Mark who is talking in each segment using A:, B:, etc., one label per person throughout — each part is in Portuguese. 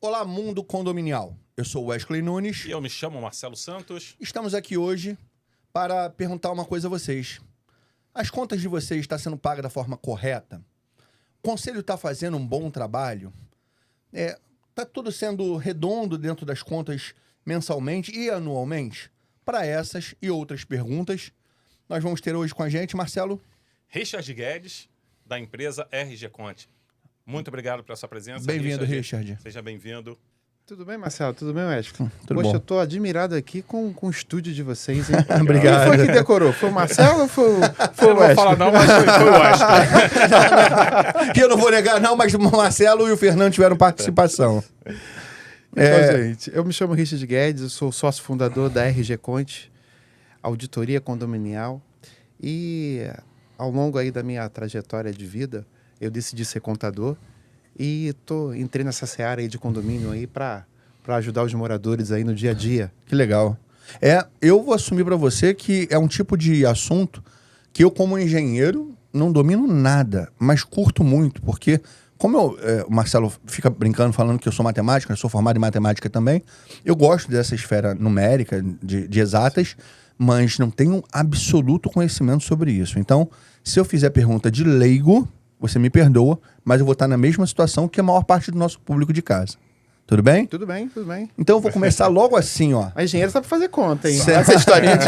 A: Olá, mundo condominial. Eu sou Wesley Nunes.
B: E eu me chamo Marcelo Santos.
A: Estamos aqui hoje para perguntar uma coisa a vocês. As contas de vocês estão sendo pagas da forma correta? O conselho está fazendo um bom trabalho? Está tudo sendo redondo dentro das contas mensalmente e anualmente? Para essas e outras perguntas, nós vamos ter hoje com a gente, Marcelo.
B: Richard Guedes, da empresa RG Conte. Muito obrigado pela sua presença.
A: Bem-vindo, Richard.
B: Seja bem-vindo.
C: Tudo bem, Marcelo? Tudo bem, Wesley?
A: Tudo
C: Poxa,
A: bom.
C: eu tô admirado aqui com o estúdio de vocês, hein?
A: Obrigado.
C: Quem foi que decorou? Foi o Marcelo ou foi o
B: Eu não vou falar não, mas foi o Wesley.
A: Que eu não vou negar, não, mas o Marcelo e o Fernando tiveram participação.
C: Então, gente, eu me chamo Richard Guedes, eu sou sócio fundador da RG Conte, auditoria condominial, e ao longo aí da minha trajetória de vida, eu decidi ser contador e entrei nessa seara aí de condomínio aí para ajudar os moradores aí no dia a dia.
A: Que legal. Eu vou assumir para você que é um tipo de assunto que eu, como engenheiro, não domino nada, mas curto muito, porque como o Marcelo fica brincando, falando que eu sou matemático, eu sou formado em matemática também, eu gosto dessa esfera numérica, de exatas, mas não tenho absoluto conhecimento sobre isso. Então, se eu fizer pergunta de leigo, você me perdoa, mas eu vou estar na mesma situação que a maior parte do nosso público de casa. Tudo bem?
C: Tudo bem, tudo bem.
A: Então eu vou começar logo assim, ó.
C: A engenheiro sabe fazer conta, hein?
A: Certo.
C: Essa historinha de...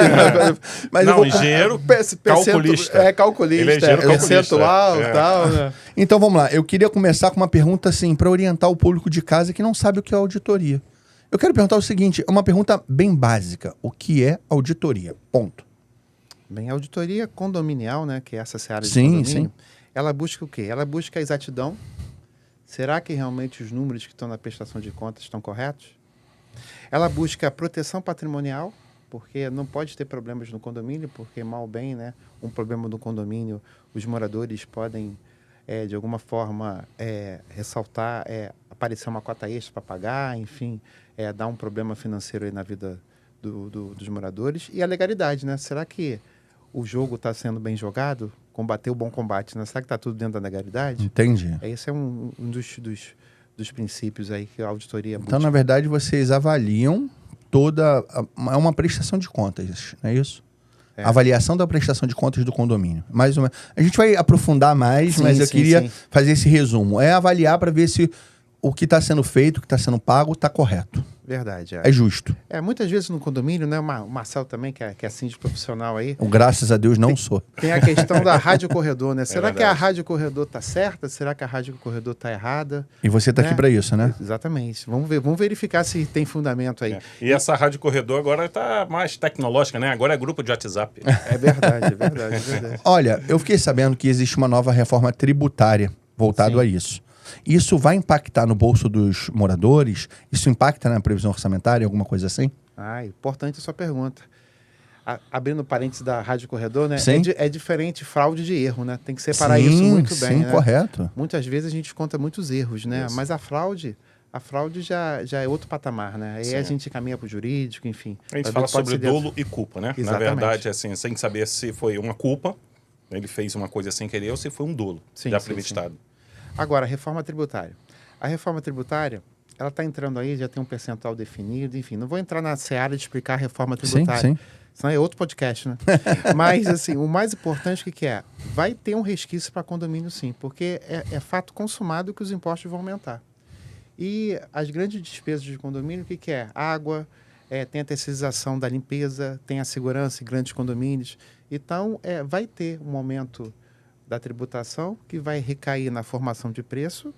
A: Mas
B: Não,
A: eu vou...
B: engenheiro
C: calculista. Calculista.
B: Ele é engenheiro calculista.
C: Percentual e tal, né?
A: Então vamos lá. Eu queria começar com uma pergunta assim, para orientar o público de casa que não sabe o que é auditoria. Eu quero perguntar o seguinte, é uma pergunta bem básica. O que é auditoria? Ponto.
C: Bem, a auditoria condominial, né, que é essa seara de
A: Sim,
C: condomínio,
A: sim.
C: ela busca o quê? Ela busca a exatidão. Será que realmente os números que estão na prestação de contas estão corretos? Ela busca a proteção patrimonial, porque não pode ter problemas no condomínio, porque mal ou bem, né, um problema no condomínio, os moradores podem, de alguma forma, ressaltar, aparecer uma cota extra para pagar, enfim, dar um problema financeiro aí na vida dos moradores. E a legalidade, né? Será que o jogo está sendo bem jogado? Combater o bom combate, né? Será que está tudo dentro da legalidade?
A: Entendi.
C: Esse é um dos princípios aí que a auditoria busca.
A: Então, na verdade, vocês avaliam é uma prestação de contas, não é isso? Avaliação da prestação de contas do condomínio. Mais uma... A gente vai aprofundar mais,
C: Sim,
A: mas eu
C: sim,
A: queria
C: sim.
A: fazer esse resumo. É avaliar para ver se o que está sendo feito, o que está sendo pago, está correto.
C: Verdade.
A: É justo.
C: Muitas vezes no condomínio, né? O Marcelo também, que é síndico profissional aí,
A: Graças a Deus não sou.
C: tem a questão da rádio corredor, né? Será que a
B: verdade.
C: rádio corredor está certa? Será que a rádio corredor está errada?
A: E você está aqui para isso, né?
C: Exatamente. Vamos verificar se tem fundamento aí.
B: E essa rádio corredor agora está mais tecnológica, né? Agora é grupo de WhatsApp.
C: É verdade, é verdade, é verdade.
A: Olha, eu fiquei sabendo que existe uma nova reforma tributária voltada
C: Sim.
A: a isso. Isso vai impactar no bolso dos moradores? Isso impacta na previsão orçamentária, alguma coisa assim?
C: Importante a sua pergunta. Abrindo parênteses da rádio corredor, né?
A: Sim.
C: É diferente fraude de erro, né? Tem que separar
A: Sim,
C: isso muito bem,
A: sim,
C: né?
A: correto.
C: Muitas vezes a gente conta muitos erros, né?
B: Isso.
C: Mas a fraude já é outro patamar, né? Aí
B: Sim.
C: a gente caminha para o jurídico, enfim.
B: A gente
C: Às
B: fala
C: vezes pode
B: sobre
C: ser
B: dolo e culpa, né?
C: Exatamente.
B: Na verdade, assim, sem saber se foi uma culpa, ele fez uma coisa sem querer, ou se foi um dolo
C: Sim,
B: já
C: sim,
B: premeditado.
C: Agora, a reforma tributária. A reforma tributária, ela está entrando aí, já tem um percentual definido, enfim. Não vou entrar na seara de explicar a reforma tributária.
A: Sim.
C: Senão é outro podcast, né? Mas, assim, o mais importante que é? Vai ter um resquício para condomínio, sim, porque é fato consumado que os impostos vão aumentar. E as grandes despesas de condomínio, o que é? Água, tem a terceirização da limpeza, tem a segurança em grandes condomínios. Então, vai ter um aumento da tributação que vai recair na formação de preço,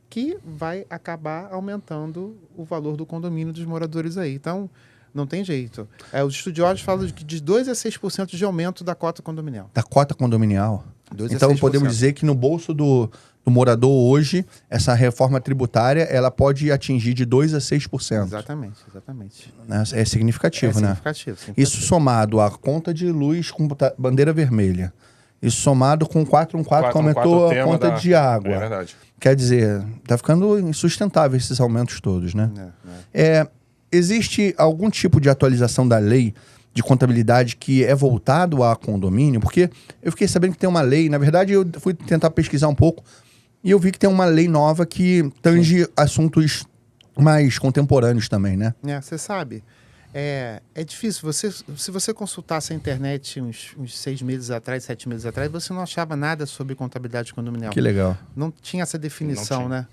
C: que vai acabar aumentando o valor do condomínio dos moradores aí. Então, não tem jeito. Os estudiosos falam de 2% a 6% de aumento da cota condominial.
A: Da cota condominial.
C: 2% a
A: Então
C: 6%.
A: podemos dizer que no bolso do morador hoje, essa reforma tributária, ela pode atingir de 2% a 6%.
C: Exatamente, exatamente.
A: Né? É significativo, né?
C: Significativo.
A: Isso somado à conta de luz com bandeira vermelha. Isso somado com 414 que aumentou a conta de água.
B: É verdade.
A: Quer dizer, tá ficando insustentável esses aumentos todos, né? Existe algum tipo de atualização da lei de contabilidade que é voltado a condomínio? Porque eu fiquei sabendo que tem uma lei, na verdade eu fui tentar pesquisar um pouco e eu vi que tem uma lei nova que tange assuntos mais contemporâneos também, né?
C: Você sabe, é difícil. Se você consultasse a internet uns 6 meses atrás, 7 meses atrás, você não achava nada sobre contabilidade condominial.
A: Que legal.
C: Não tinha essa definição, né?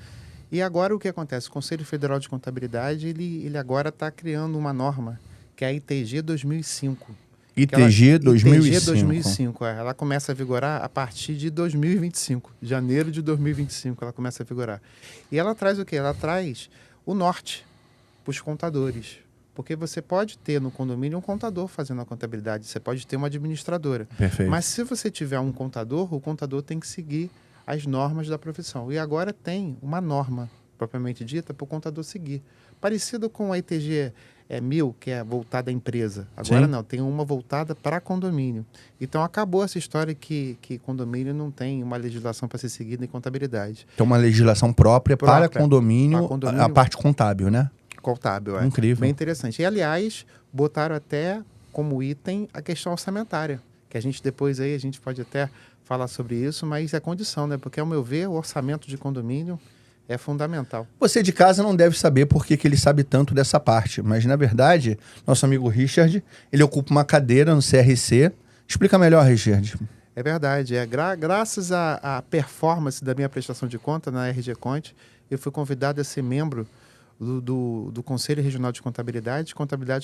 C: E agora o que acontece? O Conselho Federal de Contabilidade, ele agora está criando uma norma, que é a ITG 2005.
A: ITG 2005.
C: ITG 2005, ela começa a vigorar a partir de 2025. Janeiro de 2025 ela começa a vigorar. E ela traz o quê? Ela traz o norte para os contadores. Porque você pode ter no condomínio um contador fazendo a contabilidade, você pode ter uma administradora.
A: Perfeito.
C: Mas se você tiver um contador, o contador tem que seguir as normas da profissão. E agora tem uma norma, propriamente dita, para o contador seguir. Parecido com a ITG 1000, que é voltada à empresa. Agora não, tem uma voltada para condomínio. Então acabou essa história que condomínio não tem uma legislação para ser seguida em contabilidade.
A: Tem uma legislação própria para condomínio, a parte contábil, né?
C: Contábil,
A: Incrível.
C: Bem interessante. E, aliás, botaram até como item a questão orçamentária, que a gente depois aí, a gente pode até falar sobre isso, mas é condição, né? Porque, ao meu ver, o orçamento de condomínio é fundamental.
A: Você de casa não deve saber por que ele sabe tanto dessa parte, mas, na verdade, nosso amigo Richard, ele ocupa uma cadeira no CRC. Explica melhor, Richard.
C: É verdade. Graças à performance da minha prestação de conta na RG Conte, eu fui convidado a ser membro do Conselho Regional de Contabilidade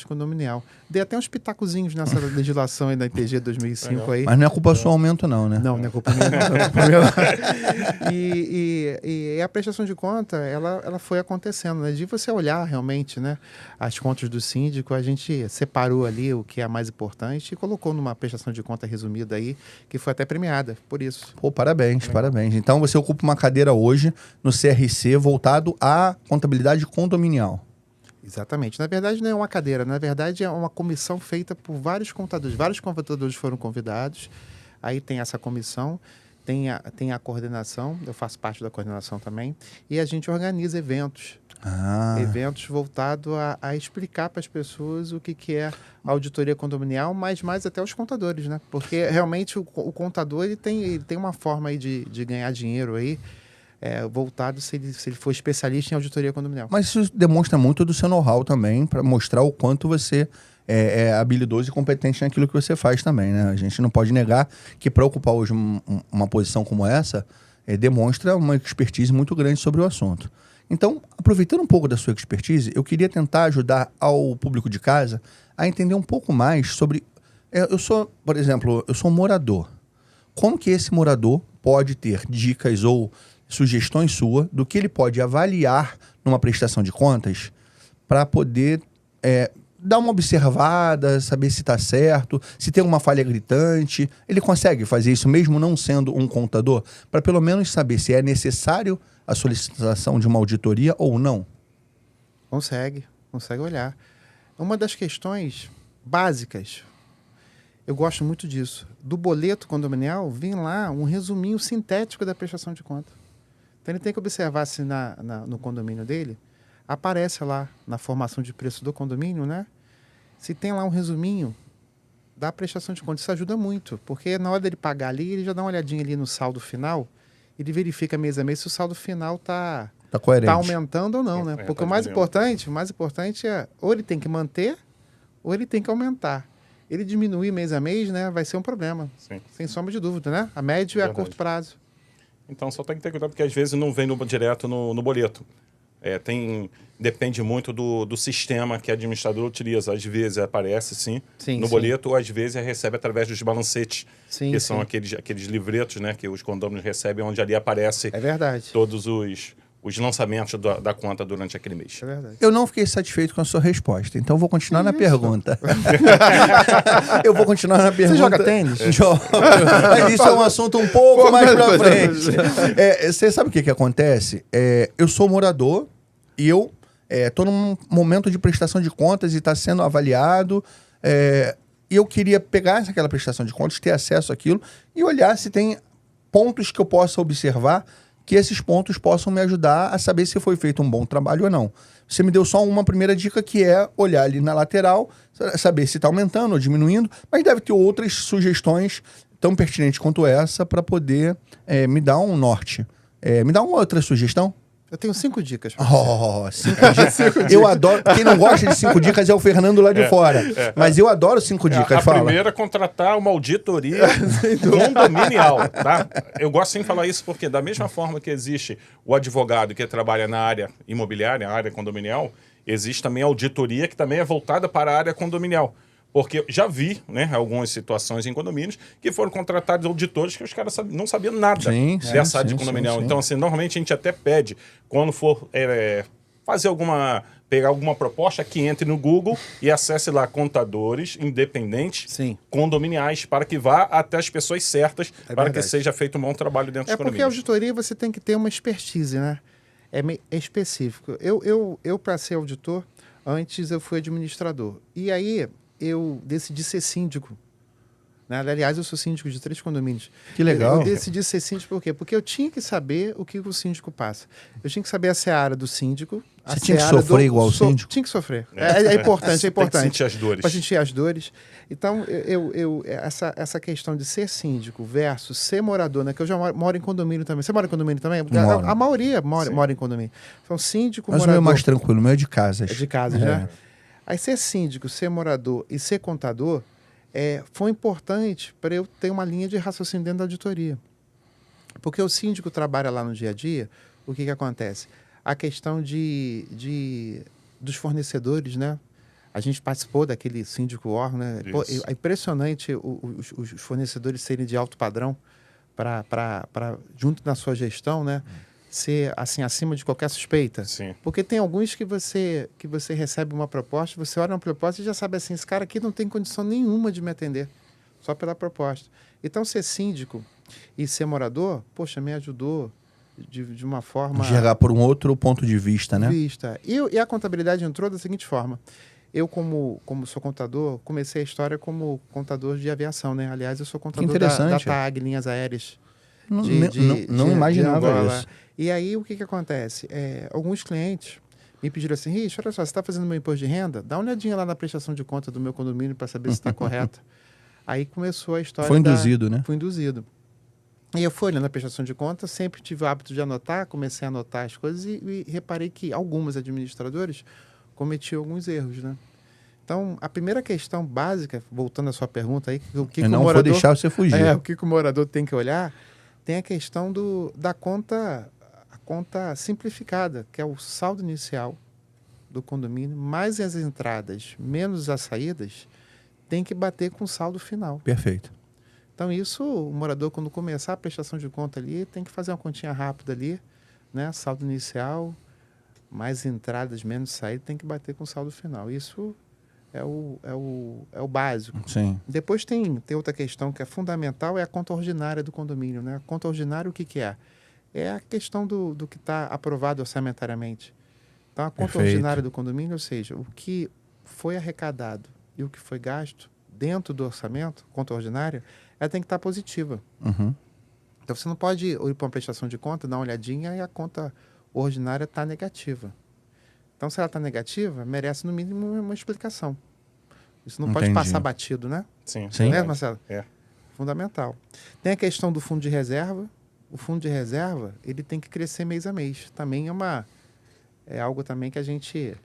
C: Condominial. Dei até uns pitacozinhos nessa legislação aí da ITG 2005 aí.
A: Mas não é culpa sua aumento não, né?
C: Não é culpa minha, não é culpa minha. E a prestação de conta, ela foi acontecendo, né? De você olhar realmente, né, as contas do síndico, a gente separou ali o que é mais importante e colocou numa prestação de conta resumida aí, que foi até premiada, por isso.
A: Pô, parabéns, parabéns. Então você ocupa uma cadeira hoje no CRC voltado à contabilidade condominial.
C: Exatamente. Na verdade, não é uma cadeira. Na verdade, é uma comissão feita por vários contadores. Vários contadores foram convidados. Aí tem essa comissão, tem a coordenação. Eu faço parte da coordenação também. E a gente organiza eventos. Eventos voltados a explicar para as pessoas o que é a auditoria condominial, mas mais até os contadores, né? Porque realmente o contador ele tem uma forma aí de ganhar dinheiro aí, voltado se ele for especialista em auditoria condominial.
A: Mas isso demonstra muito do seu know-how também, para mostrar o quanto você é habilidoso e competente naquilo que você faz também, né? A gente não pode negar que para ocupar hoje uma posição como essa, demonstra uma expertise muito grande sobre o assunto. Então, aproveitando um pouco da sua expertise, eu queria tentar ajudar ao público de casa a entender um pouco mais sobre... eu sou, por exemplo, eu sou um morador. Como que esse morador pode ter dicas ou sugestões suas do que ele pode avaliar numa prestação de contas para poder dar uma observada, saber se está certo, se tem uma falha gritante? Ele consegue fazer isso mesmo não sendo um contador, para pelo menos saber se é necessário a solicitação de uma auditoria ou não?
C: Consegue olhar. Uma das questões básicas, eu gosto muito disso, do boleto condominial, vem lá um resuminho sintético da prestação de conta. Então ele tem que observar se no condomínio dele aparece lá na formação de preço do condomínio, né? Se tem lá um resuminho da prestação de conta, isso ajuda muito, porque na hora dele pagar ali, ele já dá uma olhadinha ali no saldo final, ele verifica mês a mês se o saldo final tá aumentando ou não, né? Porque o mais importante é ou ele tem que manter ou ele tem que aumentar. Ele diminuir mês a mês, né, vai ser um problema.
B: Sim.
C: Sem sombra de dúvida, né? A médio é a curto prazo.
B: Então, só tem que ter cuidado, porque às vezes não vem direto no boleto. Depende muito do sistema que a administradora utiliza. Às vezes aparece, sim no boleto, ou às vezes recebe através dos balancetes, que são aqueles livretos, né, que os condôminos recebem, onde ali aparece todos os lançamentos da conta durante aquele mês.
C: É verdade.
A: Eu não fiquei satisfeito com a sua resposta, então eu vou continuar na pergunta. Eu vou continuar na pergunta.
C: Você joga tênis?
A: Jogo. Mas isso é um assunto um pouco mais pra frente. Você sabe o que acontece? Eu sou morador e eu estou num momento de prestação de contas e está sendo avaliado. E eu queria pegar aquela prestação de contas, ter acesso àquilo e olhar se tem pontos que eu possa observar, que esses pontos possam me ajudar a saber se foi feito um bom trabalho ou não. Você me deu só uma primeira dica, que é olhar ali na lateral, saber se está aumentando ou diminuindo, mas deve ter outras sugestões tão pertinentes quanto essa para poder me dar um norte. Me dá uma outra sugestão?
C: Eu tenho 5 dicas.
A: 5 dicas. Eu adoro. Quem não gosta de 5 dicas é o Fernando lá de fora. Mas eu adoro 5 dicas.
B: A primeira é contratar uma auditoria condominial. Tá? Eu gosto sempre de falar isso porque, da mesma forma que existe o advogado que trabalha na área imobiliária, na área condominial, existe também a auditoria que também é voltada para a área condominial. Porque já vi, né, algumas situações em condomínios que foram contratados auditores que os caras não sabiam nada dessa área de condominial. Então, assim, normalmente a gente até pede, quando for pegar alguma proposta, que entre no Google e acesse lá contadores independentes condominiais para que vá até as pessoas certas para que seja feito um bom trabalho dentro dos condomínios.
C: Porque a auditoria você tem que ter uma expertise, né? É específico. Eu para ser auditor, antes eu fui administrador. E aí eu decidi ser síndico. Né? Aliás, eu sou síndico de 3 condomínios.
A: Que legal.
C: Eu decidi ser síndico por quê? Porque eu tinha que saber o que o síndico passa. Eu tinha que saber a seara do síndico.
A: Você tinha que sofrer igual o síndico?
C: Tinha que sofrer. É importante, é importante.
B: Tem que sentir as dores.
C: Para sentir as dores. Então, essa questão de ser síndico versus ser morador, né? Que eu já moro em condomínio também. Você mora em condomínio também? A maioria mora em condomínio. Então, síndico,
A: morador... Mas o meu é mais tranquilo, o meu é de casas.
C: É de casas, né? Aí ser síndico, ser morador e ser contador foi importante para eu ter uma linha de raciocínio dentro da auditoria. Porque o síndico trabalha lá no dia a dia, o que acontece? A questão dos fornecedores, né? A gente participou daquele síndico órgão, né? Pô, é impressionante os fornecedores serem de alto padrão para junto na sua gestão, né? Ser assim acima de qualquer suspeita.
B: Sim.
C: Porque tem alguns que você recebe uma proposta, você olha uma proposta e já sabe assim, esse cara aqui não tem condição nenhuma de me atender, só pela proposta. Então, ser síndico e ser morador, poxa, me ajudou de uma forma...
A: Enxergar por um outro ponto de vista, né?
C: E a contabilidade entrou da seguinte forma. Eu, como sou contador, comecei a história como contador de aviação, né? Aliás, eu sou contador da TAG, Linhas Aéreas.
A: Não imaginava isso.
C: E aí, o que acontece? Alguns clientes me pediram assim, Rich, olha só, você está fazendo meu imposto de renda? Dá uma olhadinha lá na prestação de conta do meu condomínio para saber se está correta. Aí começou a história...
A: Foi induzido, né?
C: Foi induzido. E eu fui olhando a prestação de conta, sempre tive o hábito de anotar, comecei a anotar as coisas e reparei que alguns administradores cometiam alguns erros, né? Então, a primeira questão básica, voltando à sua pergunta aí, o que
A: eu não
C: o morador,
A: vou deixar você fugir.
C: O que o morador tem que olhar, tem a questão da conta, a conta simplificada, que é o saldo inicial do condomínio, mais as entradas, menos as saídas, tem que bater com o saldo final.
A: Perfeito.
C: Então, isso, o morador, quando começar a prestação de conta ali, tem que fazer uma continha rápida ali, né? Saldo inicial, mais entradas, menos saídas, tem que bater com o saldo final. Isso é o básico.
A: Sim.
C: Depois tem outra questão que é fundamental, é a conta ordinária do condomínio, né? A conta ordinária, o que é? É a questão do que está aprovado orçamentariamente. Então, a conta ordinária do condomínio, ou seja, o que foi arrecadado e o que foi gasto dentro do orçamento, conta ordinária, ela tem que estar positiva.
A: Uhum.
C: Então, você não pode ir para uma prestação de conta, dar uma olhadinha e a conta ordinária está negativa. Então, se ela está negativa, merece, no mínimo, uma explicação. Isso não pode passar batido, né?
B: Sim.
C: Né, Marcelo? Fundamental. Tem a questão do fundo de reserva. O fundo de reserva, ele tem que crescer mês a mês. Também é algo também que a gente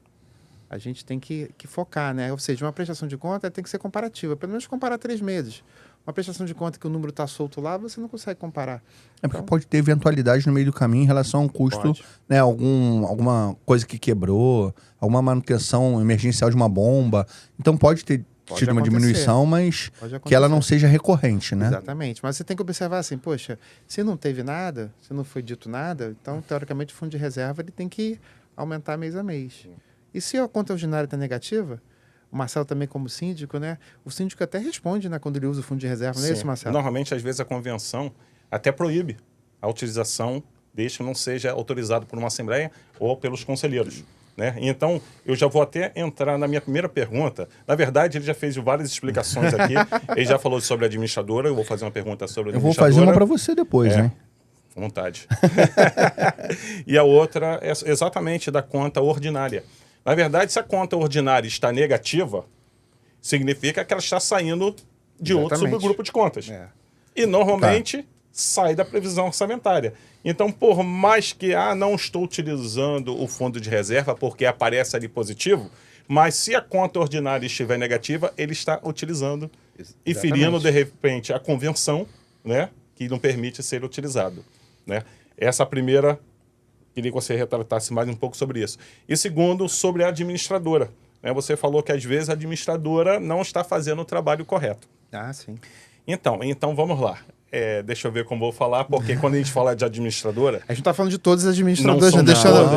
C: tem que focar, né? Ou seja, uma prestação de conta tem que ser comparativa. Pelo menos comparar 3 meses. Uma prestação de conta que o número está solto lá, você não consegue comparar.
A: Porque pode ter eventualidade no meio do caminho em relação ao custo, né? Alguma coisa que quebrou, alguma manutenção emergencial de uma bomba. Então pode ter tido uma diminuição, mas que ela não seja recorrente, né?
C: Exatamente. Mas você tem que observar assim, poxa, se não teve nada, se não foi dito nada, então, teoricamente, o fundo de reserva ele tem que aumentar mês a mês. E se a conta ordinária está negativa, o Marcelo também como síndico, né? O síndico até responde, né, quando ele usa o fundo de reserva, não é isso, Marcelo?
B: Normalmente, às vezes, a convenção até proíbe a utilização, desde que não seja autorizado por uma assembleia ou pelos conselheiros. Né? Então, eu já vou até entrar na minha primeira pergunta. Na verdade, ele já fez várias explicações aqui. Ele já falou sobre a administradora. Eu vou fazer uma pergunta sobre a administradora.
A: Eu vou fazer uma para você depois, né?
B: Vontade. E a outra é exatamente da conta ordinária. Na verdade, se a conta ordinária está negativa, significa que ela está saindo de outro subgrupo de contas. E, normalmente, sai da previsão orçamentária. Então, por mais que não estou utilizando o fundo de reserva porque aparece ali positivo, mas se a conta ordinária estiver negativa, ele está utilizando e ferindo, de repente, a convenção, né, que não permite ser utilizado. Né? Essa primeira, queria que você retratasse mais um pouco sobre isso. E segundo, sobre a administradora. Né? Você falou que, às vezes, a administradora não está fazendo o trabalho correto.
C: Ah, sim.
B: Então vamos lá. Deixa eu ver como vou falar, porque quando a gente fala de administradora...
C: A gente está falando de todas as administradoras,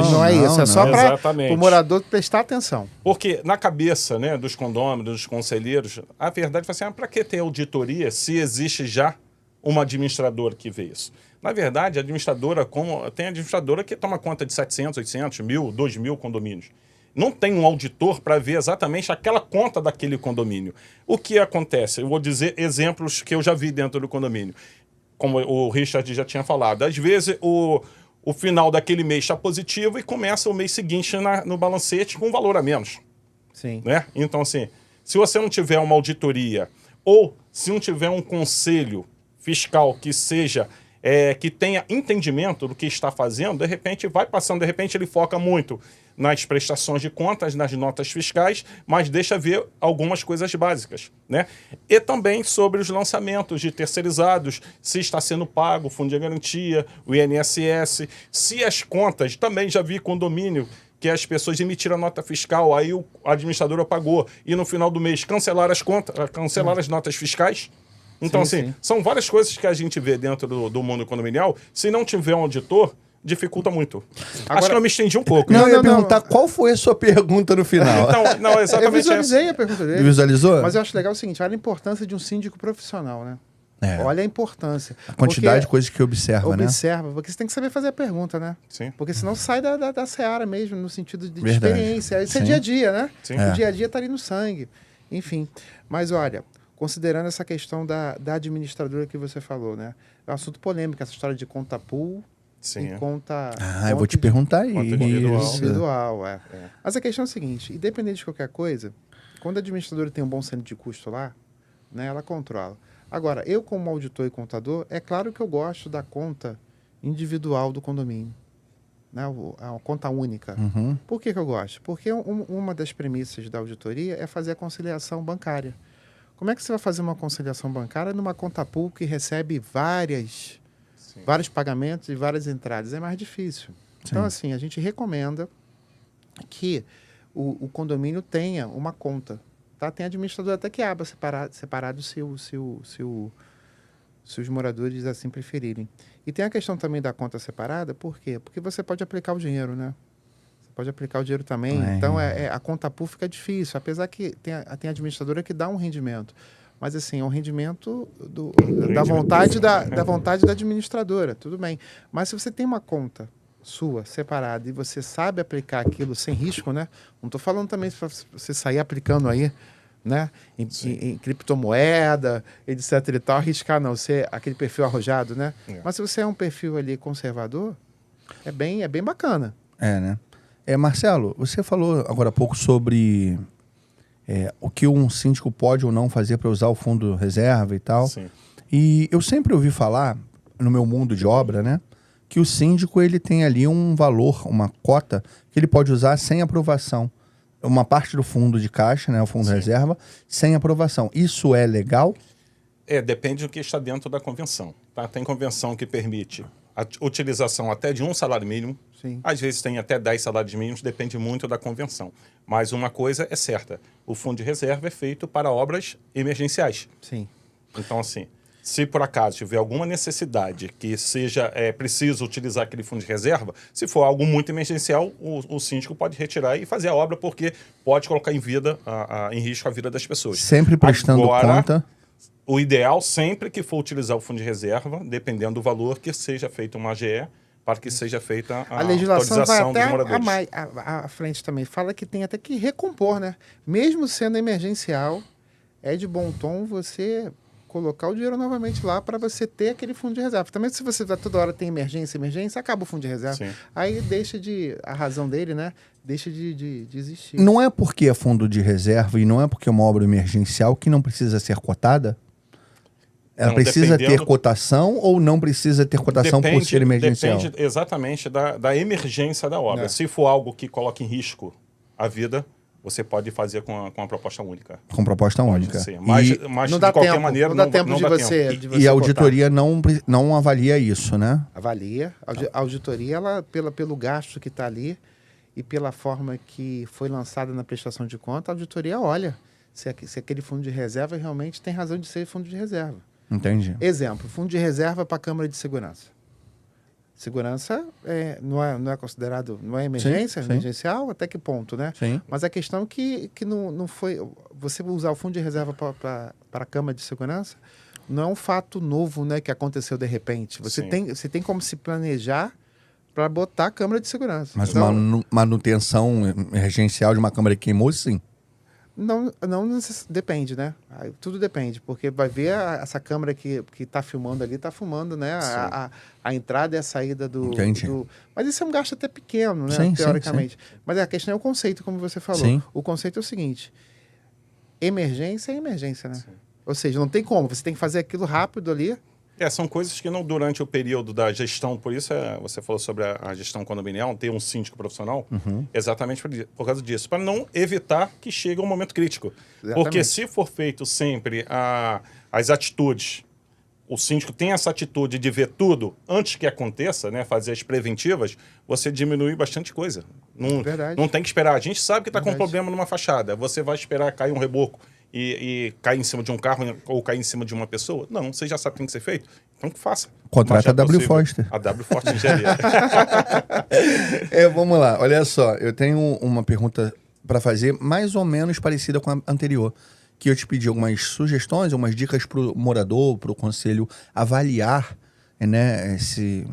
B: não
C: é isso. É só para o morador prestar atenção.
B: Porque na cabeça, né, dos condôminos, dos conselheiros, a verdade é assim, para que ter auditoria se existe já uma administradora que vê isso? Na verdade, a administradora, tem administradora que toma conta de 700, 800, 1.000, 2.000 condomínios. Não tem um auditor para ver exatamente aquela conta daquele condomínio. O que acontece? Eu vou dizer exemplos que eu já vi dentro do condomínio. Como o Richard já tinha falado. Às vezes, o final daquele mês está positivo e começa o mês seguinte no balancete com um valor a menos.
C: Sim.
B: Né? Então, assim, se você não tiver uma auditoria ou se não tiver um conselho fiscal que seja... que tenha entendimento do que está fazendo, de repente vai passando, de repente ele foca muito nas prestações de contas, nas notas fiscais, mas deixa ver algumas coisas básicas, né? E também sobre os lançamentos de terceirizados, se está sendo pago o fundo de garantia, o INSS, se as contas, também já vi condomínio que as pessoas emitiram a nota fiscal, aí o administrador pagou, e no final do mês cancelaram as contas, cancelaram as notas fiscais. Então, sim. São várias coisas que a gente vê dentro do mundo condominial. Se não tiver um auditor, dificulta muito. Agora, acho que eu me estendi um pouco.
A: Não, eu ia perguntar qual foi a sua pergunta no final.
B: Então, não, exatamente.
C: Eu visualizei a pergunta dele.
A: Visualizou?
C: Mas eu acho legal o seguinte, olha a importância de um síndico profissional, né? Olha a importância.
A: A quantidade de coisas que observa, né?
C: Observa, porque você tem que saber fazer a pergunta, né?
B: Sim.
C: Porque senão sai da seara mesmo, no sentido de experiência. Isso é dia a dia, né?
B: Sim.
C: O dia a dia está ali no sangue. Enfim. Mas olha... Considerando essa questão da administradora que você falou, né? É um assunto polêmico, essa história de conta pool e conta...
A: eu vou te perguntar aí.
B: Conta
C: individual, Mas a questão é a seguinte, independente de qualquer coisa, quando a administradora tem um bom centro de custo lá, né, ela controla. Agora, eu como auditor e contador, é claro que eu gosto da conta individual do condomínio. Né, a conta única.
A: Uhum.
C: Por que eu gosto? Porque uma das premissas da auditoria é fazer a conciliação bancária. Como é que você vai fazer uma conciliação bancária numa conta pool que recebe vários pagamentos e várias entradas? É mais difícil. Sim. Então, assim, a gente recomenda que o condomínio tenha uma conta. Tá? Tem administrador até que abra separado se os moradores assim preferirem. E tem a questão também da conta separada, por quê? Porque você pode aplicar o dinheiro, né? Pode aplicar o dinheiro também. Então, a conta pool fica difícil. Apesar que tem administradora que dá um rendimento. Mas, assim, é um rendimento da vontade da administradora. Tudo bem. Mas se você tem uma conta sua, separada, e você sabe aplicar aquilo sem risco, né? Não estou falando também para você sair aplicando aí, né? Em criptomoeda, etc e tal, arriscar não. Ser aquele perfil arrojado, né? Mas se você é um perfil ali conservador, é bem bacana.
A: Né? Marcelo, você falou agora há pouco sobre o que um síndico pode ou não fazer para usar o fundo reserva e tal.
B: Sim.
A: E eu sempre ouvi falar, no meu mundo de obra, né, que o síndico ele tem ali um valor, uma cota, que ele pode usar sem aprovação. Uma parte do fundo de caixa, né, o fundo reserva, sem aprovação. Isso é legal?
B: Depende do que está dentro da convenção. Tá? Tem convenção que permite a utilização até de um salário mínimo.
C: Sim.
B: Às vezes tem até 10 salários mínimos, depende muito da convenção. Mas uma coisa é certa, o fundo de reserva é feito para obras emergenciais.
C: Sim.
B: Então, assim, se por acaso tiver alguma necessidade que seja preciso utilizar aquele fundo de reserva, se for algo muito emergencial, o síndico pode retirar e fazer a obra, porque pode colocar em risco a vida das pessoas.
A: Sempre prestando conta.
B: O ideal, sempre que for utilizar o fundo de reserva, dependendo do valor, que seja feita uma AGE, para que seja feita a
C: legislação vai até
B: dos moradores.
C: A frente também fala que tem até que recompor, né? Mesmo sendo emergencial, é de bom tom você colocar o dinheiro novamente lá para você ter aquele fundo de reserva. Também se você toda hora tem emergência, acaba o fundo de reserva.
B: Sim.
C: Aí a razão dele, né? Deixa de existir.
A: Não é porque é fundo de reserva e não é porque é uma obra emergencial que não precisa ser cotada? Ela precisa ter cotação ou não precisa ter cotação por ser emergencial?
B: Depende exatamente da emergência da obra. Se for algo que coloca em risco a vida, você pode fazer com a proposta única.
A: Com proposta única.
B: Sim. Mas
C: não
B: de qualquer
C: tempo,
B: maneira,
C: não dá tempo de você
A: E a auditoria não avalia isso, né?
C: Avalia. A auditoria, ela, pelo gasto que está ali e pela forma que foi lançada na prestação de conta, a auditoria olha se aquele fundo de reserva realmente tem razão de ser fundo de reserva.
A: Entendi.
C: Exemplo, fundo de reserva para a Câmara de Segurança. Segurança não é considerado, não é emergência,
A: sim.
C: emergencial, até que ponto, né?
A: Sim.
C: Mas a questão que não foi... Você usar o fundo de reserva para a Câmara de Segurança não é um fato novo, né, que aconteceu de repente. Você tem como se planejar para botar a Câmara de Segurança.
A: Mas então, manutenção emergencial de uma Câmara que queimou, sim.
C: Não depende, né? Tudo depende, porque vai ver essa câmera que está filmando ali, está filmando, né? A entrada e a saída do... Mas isso é um gasto até pequeno, né?
A: Sim,
C: teoricamente.
A: Sim.
C: Mas a questão é o conceito, como você falou.
A: Sim.
C: O conceito é o seguinte, emergência é emergência, né?
B: Sim.
C: Ou seja, não tem como, você tem que fazer aquilo rápido ali.
B: São coisas que não durante o período da gestão, por isso você falou sobre a gestão condominial, ter um síndico profissional, exatamente por causa disso, para não evitar que chegue um momento crítico. Exatamente. Porque se for feito sempre as atitudes, o síndico tem essa atitude de ver tudo antes que aconteça, né, fazer as preventivas, você diminui bastante coisa. Não tem que esperar. A gente sabe que está com um problema numa fachada, você vai esperar cair um reboco e cair em cima de um carro ou cair em cima de uma pessoa? Não, você já sabe o que tem que ser feito. Então que faça.
A: Contrata a W Foster.
B: A W Foster Engenharia.
A: Vamos lá, olha só. Eu tenho uma pergunta para fazer mais ou menos parecida com a anterior. Que eu te pedi algumas sugestões, algumas dicas para o morador, para o conselho avaliar, né, se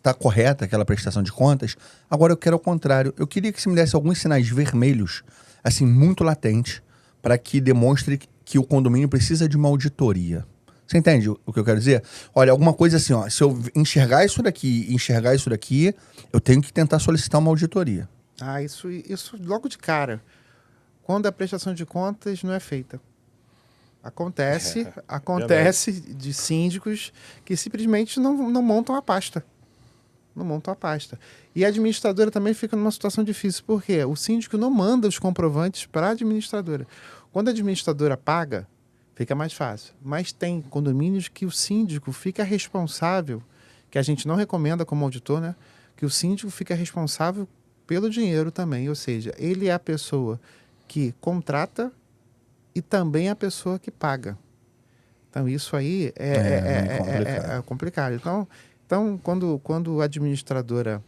A: tá correta aquela prestação de contas. Agora eu quero ao contrário. Eu queria que você me desse alguns sinais vermelhos, assim, muito latentes, para que demonstre que o condomínio precisa de uma auditoria. Você entende o que eu quero dizer? Olha, alguma coisa assim, ó, se eu enxergar isso daqui, eu tenho que tentar solicitar uma auditoria.
C: Isso logo de cara. Quando a prestação de contas não é feita. Acontece de síndicos que simplesmente não montam a pasta. Não montam a pasta. E a administradora também fica numa situação difícil, porque o síndico não manda os comprovantes para a administradora. Quando a administradora paga, fica mais fácil. Mas tem condomínios que o síndico fica responsável, que a gente não recomenda como auditor, né? Que o síndico fica responsável pelo dinheiro também. Ou seja, ele é a pessoa que contrata e também é a pessoa que paga. Então, isso aí é complicado. Então, quando a administradora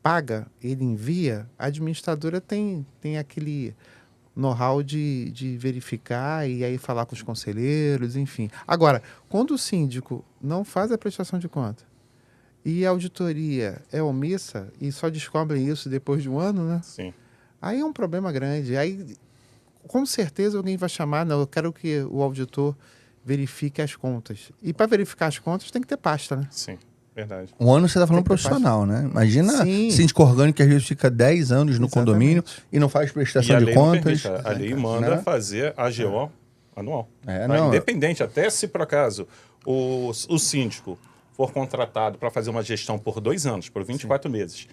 C: paga, ele envia, a administradora tem aquele know-how de verificar e aí falar com os conselheiros, enfim. Agora, quando o síndico não faz a prestação de conta e a auditoria é omissa e só descobrem isso depois de um ano, né?
B: Sim.
C: Aí é um problema grande. Aí, com certeza, alguém vai chamar, não, eu quero que o auditor verifique as contas. E para verificar as contas tem que ter pasta, né?
B: Sim, verdade.
A: Um ano você está falando profissional, né? Imagina síndico orgânico que às vezes fica 10 anos no condomínio e não faz prestação de contas.
B: A lei manda fazer a AGO anual.
A: Não,
B: independente, até se por acaso o síndico for contratado para fazer uma gestão por 2 anos, por 24 meses,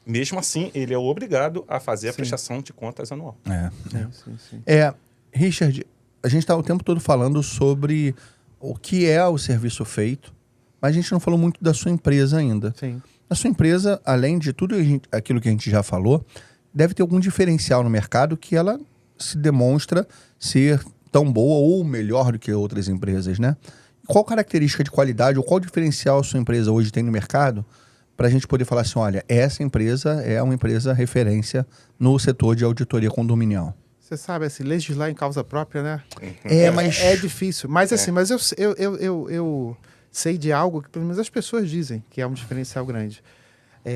B: mesmo assim, ele é obrigado a fazer a prestação de contas anual.
A: Richard, a gente está o tempo todo falando sobre o que é o serviço feito, mas a gente não falou muito da sua empresa ainda.
C: Sim.
A: A sua empresa, além de tudo aquilo que a gente já falou, deve ter algum diferencial no mercado que ela se demonstra ser tão boa ou melhor do que outras empresas, né? Qual característica de qualidade ou qual diferencial a sua empresa hoje tem no mercado para a gente poder falar assim, olha, essa empresa é uma empresa referência no setor de auditoria condominial?
C: Você sabe, assim, legislar em causa própria, né?
A: Mas...
C: É difícil. Mas, assim, mas eu sei de algo que, pelo menos, as pessoas dizem que é um diferencial grande.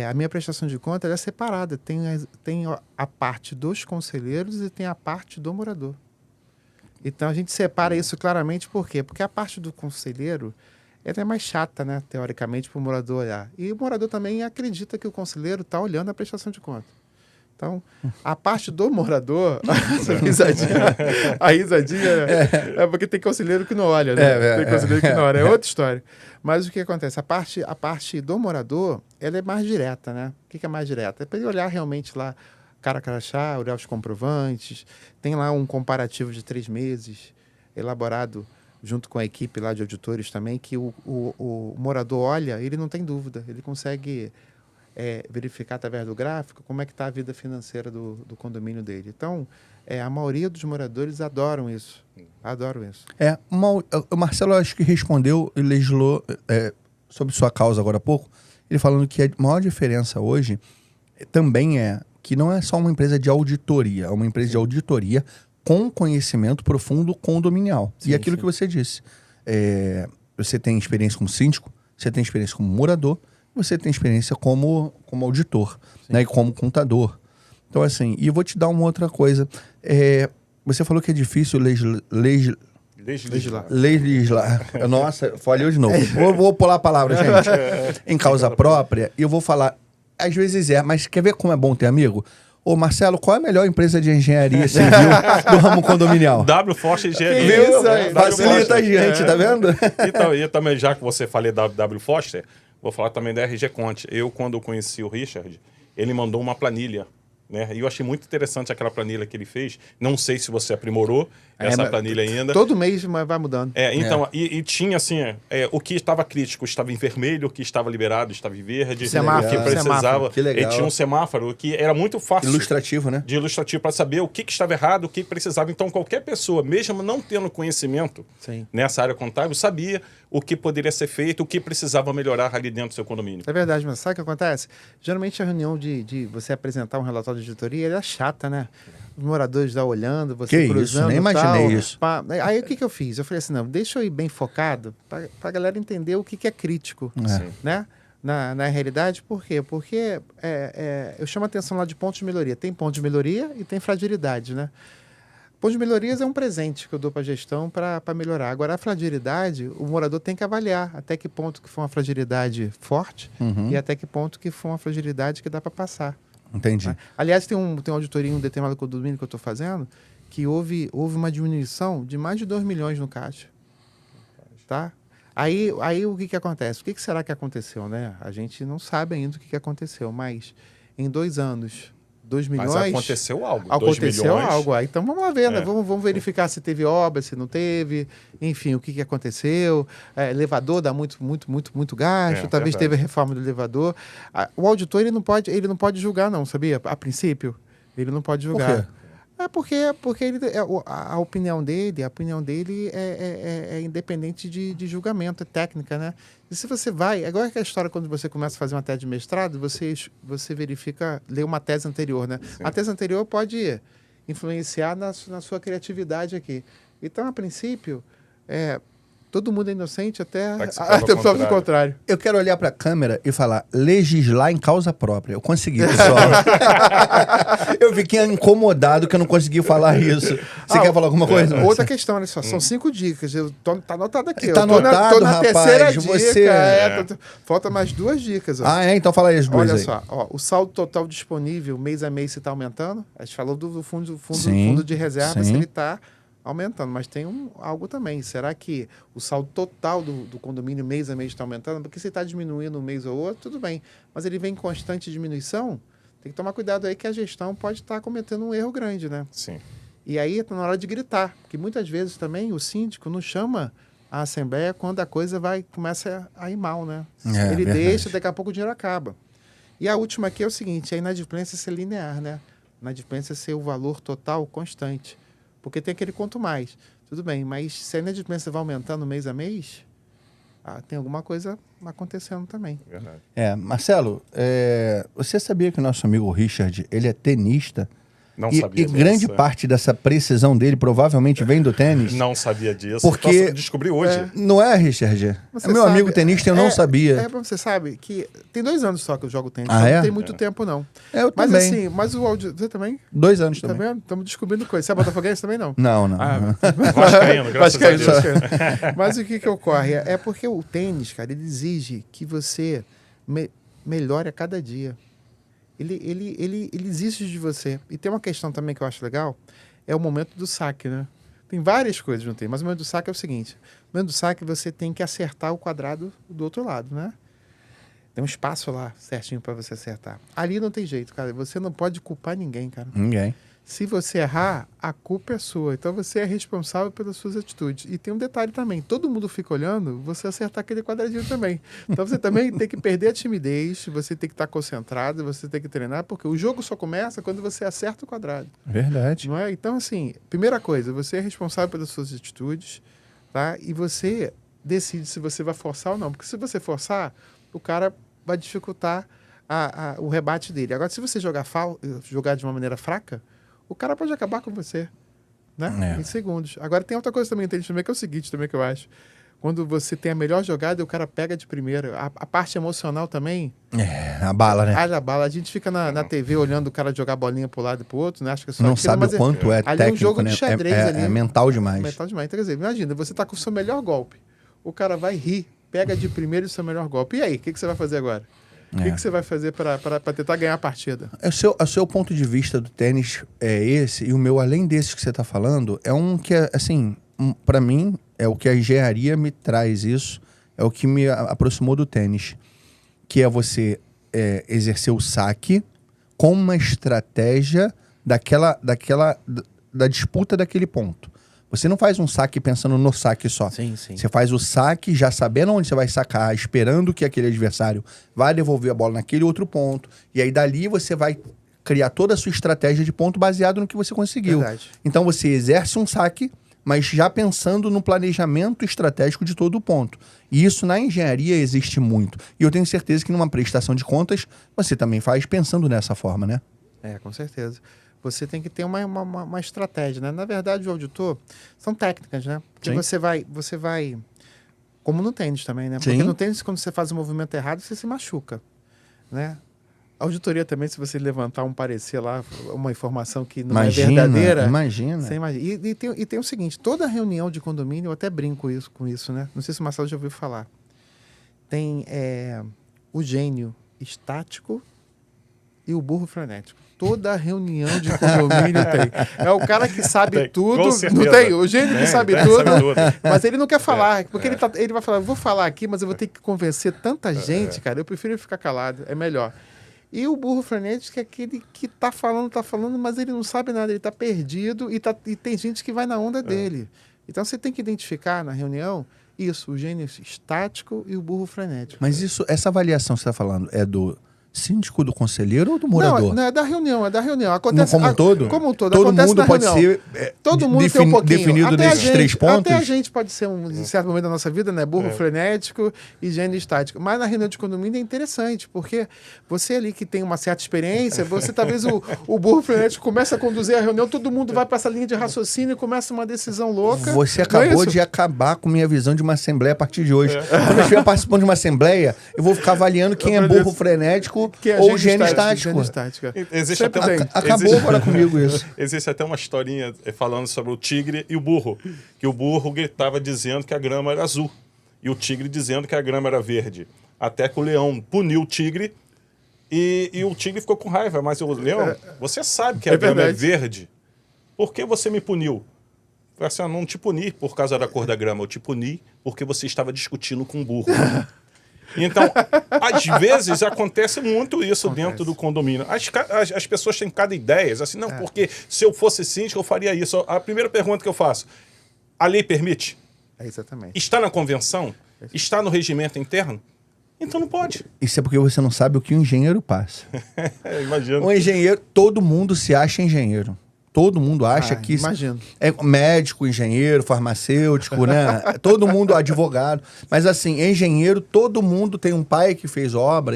C: A minha prestação de conta é separada. Tem a parte dos conselheiros e tem a parte do morador. Então, a gente separa isso claramente. Por quê? Porque a parte do conselheiro ela é mais chata, né, teoricamente, para o morador olhar. E o morador também acredita que o conselheiro está olhando a prestação de conta. Então, a parte do morador, a risadinha é porque tem conselheiro que não olha, né? Tem conselheiro que não olha, é outra história. Mas o que acontece? A parte do morador, ela é mais direta, né? O que é mais direta? É para ele olhar realmente lá, cara a crachá, olhar os comprovantes, tem lá um comparativo de 3 meses, elaborado junto com a equipe lá de auditores também, que o morador olha, ele não tem dúvida, ele consegue verificar através do gráfico como é que está a vida financeira do condomínio dele. Então, a maioria dos moradores adoram isso. Adoram isso.
A: O Marcelo, acho que respondeu e legislou sobre sua causa agora há pouco, ele falando que a maior diferença hoje também é que não é só uma empresa de auditoria, é uma empresa de auditoria com conhecimento profundo condominial. E aquilo que você disse, você tem experiência como síndico, você tem experiência como morador, você tem experiência como auditor, né, e como contador. Então, assim, e eu vou te dar uma outra coisa. Você falou que é difícil legislar. Nossa, falhou de novo. Vou pular a palavra, gente. Em causa própria, e eu vou falar, às vezes mas quer ver como é bom ter amigo? Ô, Marcelo, qual é a melhor empresa de engenharia civil do ramo condominial?
B: W. Foster Engenharia.
A: Isso aí, facilita a gente, tá vendo?
B: Então, e também, já que você falei da W. Foster, vou falar também da RG Conte. Eu, quando conheci o Richard, ele mandou uma planilha, né? E eu achei muito interessante aquela planilha que ele fez. Não sei se você aprimorou essa planilha ainda.
C: Todo mês vai mudando.
B: Então, e tinha assim, o que estava crítico estava em vermelho, o que estava liberado estava em verde.
C: Semáforo.
B: O que precisava.
A: Que legal.
B: Ele tinha um semáforo que era muito fácil.
A: Ilustrativo, né?
B: De ilustrativo para saber o que estava errado, o que precisava. Então, qualquer pessoa, mesmo não tendo conhecimento nessa área contábil, sabia o que poderia ser feito, o que precisava melhorar ali dentro do seu condomínio.
C: É verdade, mas sabe o que acontece? Geralmente a reunião de você apresentar um relatório de auditoria é chata, né? Os moradores já olhando, você cruzando.
A: Isso, nem imaginei isso.
C: Aí o que eu fiz? Eu falei assim, não, deixa eu ir bem focado para a galera entender o que é crítico, né? Na realidade, por quê? Porque eu chamo a atenção lá de pontos de melhoria. Tem ponto de melhoria e tem fragilidade, né? Ponto de melhorias é um presente que eu dou para a gestão para melhorar. Agora, a fragilidade, o morador tem que avaliar até que ponto que foi uma fragilidade forte e até que ponto que foi uma fragilidade que dá para passar.
A: Entendi.
C: Né? Aliás, tem uma auditoria em um determinado condomínio que eu estou fazendo que houve uma diminuição de mais de 2 milhões no caixa. Tá? Aí o que acontece? O que será que aconteceu? Né? A gente não sabe ainda o que aconteceu, mas em 2 anos... 2 milhões...
B: Mas aconteceu algo.
C: Aconteceu algo. Então vamos lá ver, né? Vamos verificar se teve obra, se não teve, enfim, o que aconteceu. Elevador dá muito gasto, talvez teve a reforma do elevador. O auditor ele não pode julgar, não, sabia? A princípio, ele não pode julgar.
A: Por quê?
C: Porque a opinião dele é independente de julgamento, é técnica, né? E se você vai... Agora é que a história, quando você começa a fazer uma tese de mestrado, você verifica, lê uma tese anterior, né? Sim. A tese anterior pode influenciar na sua criatividade aqui. Então, a princípio, todo mundo é inocente até o contrário.
A: Eu quero olhar para a câmera e falar legislar em causa própria. Eu consegui, pessoal. Eu fiquei incomodado que eu não consegui falar isso. Você quer falar alguma coisa?
C: Outra questão, olha só. São 5 dicas. Tá anotado aqui.
A: Tá anotado,
C: tô na
A: rapaz.
C: Terceira dica.
A: Você...
C: Falta mais 2 dicas. Ó.
A: Então fala aí as 2
C: olha
A: aí.
C: Olha só. O saldo total disponível mês a mês se está aumentando. A gente falou do fundo de reserva, se ele está aumentando, mas tem algo também. Será que o saldo total do condomínio mês a mês está aumentando? Porque se está diminuindo um mês ou outro, tudo bem. Mas ele vem em constante diminuição, tem que tomar cuidado aí que a gestão pode estar cometendo um erro grande, né?
B: Sim.
C: E aí está na hora de gritar, porque muitas vezes também o síndico não chama a assembleia quando a coisa começa a ir mal, né? Ele deixa, daqui a pouco o dinheiro acaba. E a última aqui é o seguinte, a inadimplência ser linear, né? A inadimplência ser o valor total constante. Porque tem aquele quanto mais. Tudo bem, mas se a inadimplência vai aumentando mês a mês, tem alguma coisa acontecendo também.
B: Verdade.
A: Marcelo, você sabia que o nosso amigo Richard, ele é tenista?
B: Não sabia disso.
A: E grande parte dessa precisão dele provavelmente vem do tênis?
B: Não sabia disso.
A: Porque
B: descobri hoje.
A: Não é, Richard? Meu amigo tenista, eu não sabia.
C: Você sabe que tem 2 anos só que eu jogo tênis.
A: Não
C: tem muito tempo, não.
A: Eu
C: mas
A: também.
C: Assim, mas o áudio... Você também?
A: 2 anos também.
C: Tá vendo? Estamos descobrindo coisas. Você é botafoguense também, não?
A: Não.
B: Vascaíno, graças a Deus.
C: Mas o que ocorre? É porque o tênis, cara, ele exige que você melhore a cada dia. ele existe de você. E tem uma questão também que eu acho legal, é o momento do saque, né? Tem várias coisas, não tem? Mas o momento do saque é o seguinte, no momento do saque você tem que acertar o quadrado do outro lado, né? Tem um espaço lá certinho para você acertar. Ali não tem jeito, cara. Você não pode culpar ninguém, cara.
A: Ninguém.
C: Se você errar, a culpa é sua. Então você é responsável pelas suas atitudes. E tem um detalhe também. Todo mundo fica olhando você acertar aquele quadradinho também. Então você também tem que perder a timidez, você tem que estar concentrado, você tem que treinar, porque o jogo só começa quando você acerta o quadrado.
A: Verdade.
C: Não é? Então, assim, primeira coisa, você é responsável pelas suas atitudes, tá? E você decide se você vai forçar ou não. Porque se você forçar, o cara vai dificultar o rebate dele. Agora, se você jogar de uma maneira fraca, o cara pode acabar com você, né? Em segundos. Agora, tem outra coisa também que é o seguinte também que eu acho. Quando você tem a melhor jogada e o cara pega de primeira. A parte emocional também...
A: a bala, né?
C: A bala. A gente fica na TV olhando o cara jogar bolinha pro lado e pro outro, né? Acho que é só
A: não
C: aquilo,
A: sabe o quanto é técnico,
C: ali é um jogo de xadrez, ali.
A: É mental demais.
C: Mental demais. Então, quer dizer, imagina, você tá com o seu melhor golpe. O cara vai rir, pega de primeiro o seu melhor golpe. E aí, o que você vai fazer agora? O que você vai fazer para tentar ganhar a partida?
A: O seu ponto de vista do tênis é esse, e o meu, além desse que você está falando, é um que, assim, para mim, é o que a engenharia me traz isso, é o que me aproximou do tênis, que é você exercer o saque com uma estratégia da disputa daquele ponto. Você não faz um saque pensando no saque só.
C: Sim, sim.
A: Você faz o saque já sabendo onde você vai sacar, esperando que aquele adversário vai devolver a bola naquele outro ponto. E aí dali você vai criar toda a sua estratégia de ponto baseado no que você conseguiu.
C: Verdade.
A: Então você exerce um saque, mas já pensando no planejamento estratégico de todo o ponto. E isso na engenharia existe muito. E eu tenho certeza que numa prestação de contas você também faz pensando nessa forma, né?
C: Com certeza. Você tem que ter uma estratégia, né? Na verdade, o auditor são técnicas, né? Porque você vai... Como no tênis também, né? Porque no tênis, quando você faz o movimento errado, você se machuca, né? A auditoria também, se você levantar um parecer lá, uma informação que não é verdadeira...
A: Imagina.
C: Você imagina. E tem o seguinte, toda reunião de condomínio, eu até brinco com isso, né? Não sei se o Marcelo já ouviu falar. Tem o gênio estático e o burro frenético. Toda reunião de condomínio tem. É o cara que sabe tudo. Não tem? O gênio que sabe tudo. Mas ele não quer falar. Porque ele vai falar, vou falar aqui, mas eu vou ter que convencer tanta gente, cara. Eu prefiro ficar calado. É melhor. E o burro frenético é aquele que tá falando, mas ele não sabe nada. Ele tá perdido e tem gente que vai na onda dele. Então você tem que identificar na reunião isso, o gênio estático e o burro frenético.
A: Mas essa avaliação que você está falando é do síndico, do conselheiro ou do morador?
C: Não, é da reunião. Acontece,
A: como um todo?
C: Como um todo.
A: Todo
C: Acontece
A: mundo pode ser
C: todo mundo tem um pouquinho.
A: definido nesses 3 pontos?
C: Até a gente pode ser, em certo momento da nossa vida, né? Burro frenético e gênio estático. Mas na reunião de condomínio é interessante, porque você ali que tem uma certa experiência, você talvez o burro frenético começa a conduzir a reunião, todo mundo vai para essa linha de raciocínio e começa uma decisão louca.
A: Você acabou de acabar com minha visão de uma assembleia a partir de hoje. Quando eu estiver participando de uma assembleia, eu vou ficar avaliando quem é burro frenético ou gênio estático.
B: Existe até
A: acabou agora comigo isso.
B: Existe até uma historinha falando sobre o tigre e o burro. Que o burro gritava dizendo que a grama era azul. E o tigre dizendo que a grama era verde. Até que o leão puniu o tigre e o tigre ficou com raiva. Mas o leão, você sabe que a grama é verde. Por que você me puniu? Eu assim, não te puni por causa da cor da grama. Eu te puni porque você estava discutindo com o burro. Então, às vezes acontece muito isso dentro do condomínio. As pessoas têm cada ideia, assim, não, porque se eu fosse síndico eu faria isso. A primeira pergunta que eu faço, a lei permite?
C: Exatamente.
B: Está na convenção? Está no regimento interno? Então não pode.
A: Isso é porque você não sabe o que o engenheiro passa.
B: Imagino.
A: O engenheiro, todo mundo se acha engenheiro. Todo mundo acha que
C: imagino.
A: É médico, engenheiro, farmacêutico, né? Todo mundo advogado. Mas assim, engenheiro, todo mundo tem um pai que fez obra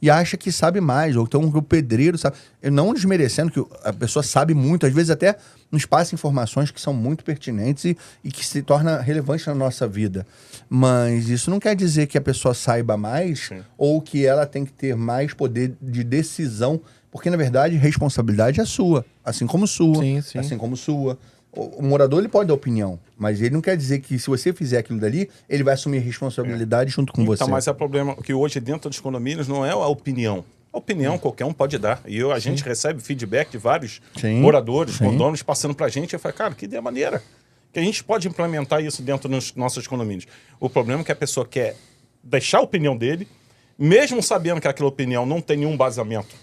A: e acha que sabe mais. Ou então o pedreiro sabe. Eu não desmerecendo que a pessoa sabe muito, às vezes até nos passa informações que são muito pertinentes e que se torna relevante na nossa vida. Mas isso não quer dizer que a pessoa saiba mais ou que ela tem que ter mais poder de decisão. Porque, na verdade, responsabilidade é sua. Assim como sua.
C: Sim.
A: Assim como sua. O morador, ele pode dar opinião. Mas ele não quer dizer que se você fizer aquilo dali, ele vai assumir responsabilidade junto com você.
B: Mas é o problema que hoje, dentro dos condomínios, não é a opinião. A opinião qualquer um pode dar. E a gente recebe feedback de vários
A: Sim.
B: moradores,
A: Sim.
B: condôminos, passando pra gente. Eu falei, cara, que ideia maneira. Que a gente pode implementar isso dentro dos nossos condomínios. O problema é que a pessoa quer deixar a opinião dele, mesmo sabendo que aquela opinião não tem nenhum embasamento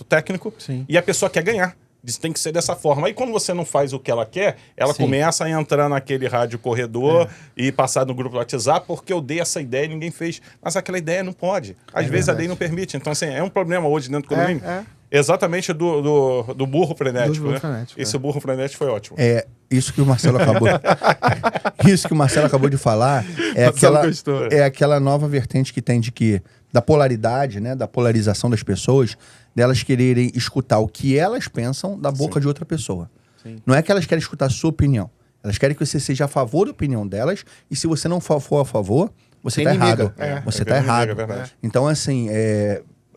B: técnico, e a pessoa quer ganhar. Diz que tem que ser dessa forma. Aí quando você não faz o que ela quer, ela começa a entrar naquele rádio corredor e passar no grupo do WhatsApp porque eu dei essa ideia e ninguém fez. Mas aquela ideia não pode. Às vezes a lei não permite. Então, assim, é um problema hoje dentro do condomínio. Exatamente do burro frenético, né? Esse burro frenético foi ótimo.
A: Isso que o Marcelo acabou... Isso que o Marcelo acabou de falar é aquela nova vertente que tem da polaridade, né? Da polarização das pessoas, delas quererem escutar o que elas pensam da boca de outra pessoa. Não é que elas querem escutar a sua opinião. Elas querem que você seja a favor da opinião delas, e se você não for a favor, você está errado. Você está errado. Então, assim,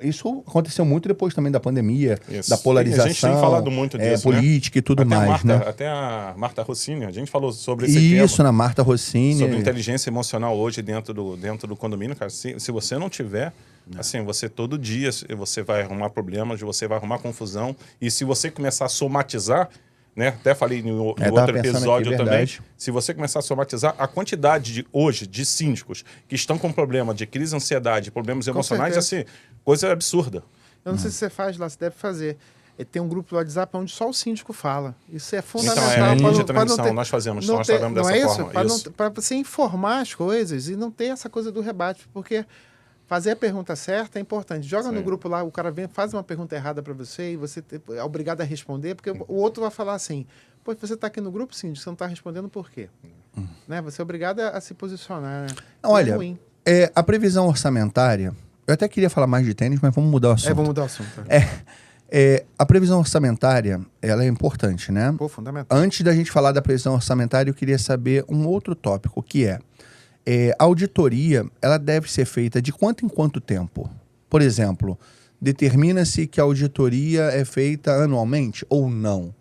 A: isso aconteceu muito depois também da pandemia, da polarização.
B: A gente tem falado muito disso,
A: política e tudo mais, né?
B: Até a Marta Rossini, a gente falou sobre esse tema.
A: Isso, na Marta Rossini.
B: Sobre inteligência emocional hoje dentro do condomínio, cara. Se você não tiver, assim, você todo dia você vai arrumar problemas, você vai arrumar confusão. E se você começar a somatizar, né? Até falei em outro episódio também. Se você começar a somatizar, a quantidade hoje de síndicos que estão com problema de crise, ansiedade, problemas emocionais, assim, coisa absurda.
C: Eu não sei se você faz lá, você deve fazer. Tem um grupo do WhatsApp onde só o síndico fala. Isso é fundamental.
B: Então, nós fazemos, nós trabalhamos dessa forma.
C: Para você informar as coisas e não ter essa coisa do rebate, porque fazer a pergunta certa é importante. Joga no grupo lá, o cara vem, faz uma pergunta errada para você e você é obrigado a responder, porque o outro vai falar assim, pô, você está aqui no grupo, síndico, você não está respondendo por quê? Né? Você é obrigado a se posicionar. Né?
A: Olha, a previsão orçamentária, eu até queria falar mais de tênis, mas vamos mudar o assunto.
C: Vamos mudar o assunto.
A: A previsão orçamentária, ela é importante, né?
C: Pô, fundamental.
A: Antes da gente falar da previsão orçamentária, eu queria saber um outro tópico, que a auditoria, ela deve ser feita de quanto em quanto tempo? Por exemplo, determina-se que a auditoria é feita anualmente ou não?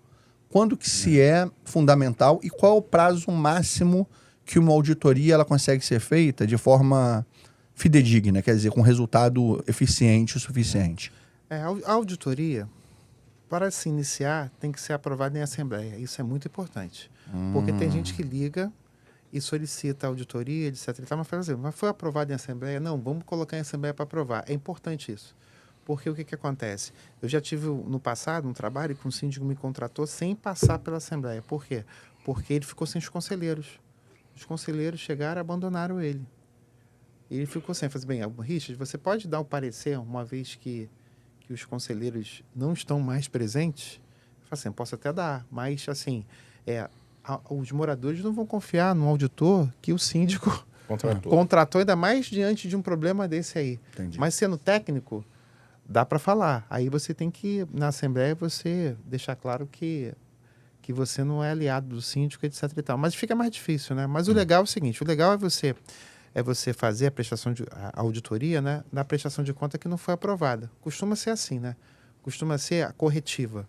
A: Quando que se é fundamental e qual é o prazo máximo que uma auditoria ela consegue ser feita de forma fidedigna, quer dizer, com resultado eficiente o suficiente?
C: A auditoria, para se iniciar, tem que ser aprovada em assembleia. Isso é muito importante. Porque tem gente que liga e solicita auditoria, etc. Mas foi aprovado em assembleia? Não, vamos colocar em assembleia para aprovar. É importante isso. Porque o que acontece? Eu já tive no passado um trabalho que um síndico me contratou sem passar pela assembleia. Por quê? Porque ele ficou sem os conselheiros. Os conselheiros chegaram e abandonaram ele. E ele ficou sem. Eu falei, bem, Richard, você pode dar o parecer, uma vez que os conselheiros não estão mais presentes? Eu falei assim, posso até dar, mas assim, os moradores não vão confiar no auditor que o síndico contratou, ainda mais diante de um problema desse aí.
A: Entendi.
C: Mas sendo técnico, dá para falar. Aí você tem que, na assembleia, você deixar claro que você não é aliado do síndico, etc. e tal. Mas fica mais difícil, né? Mas o legal é o seguinte, o legal é você fazer a auditoria, né, na prestação de conta que não foi aprovada. Costuma ser assim, né? Costuma ser a corretiva.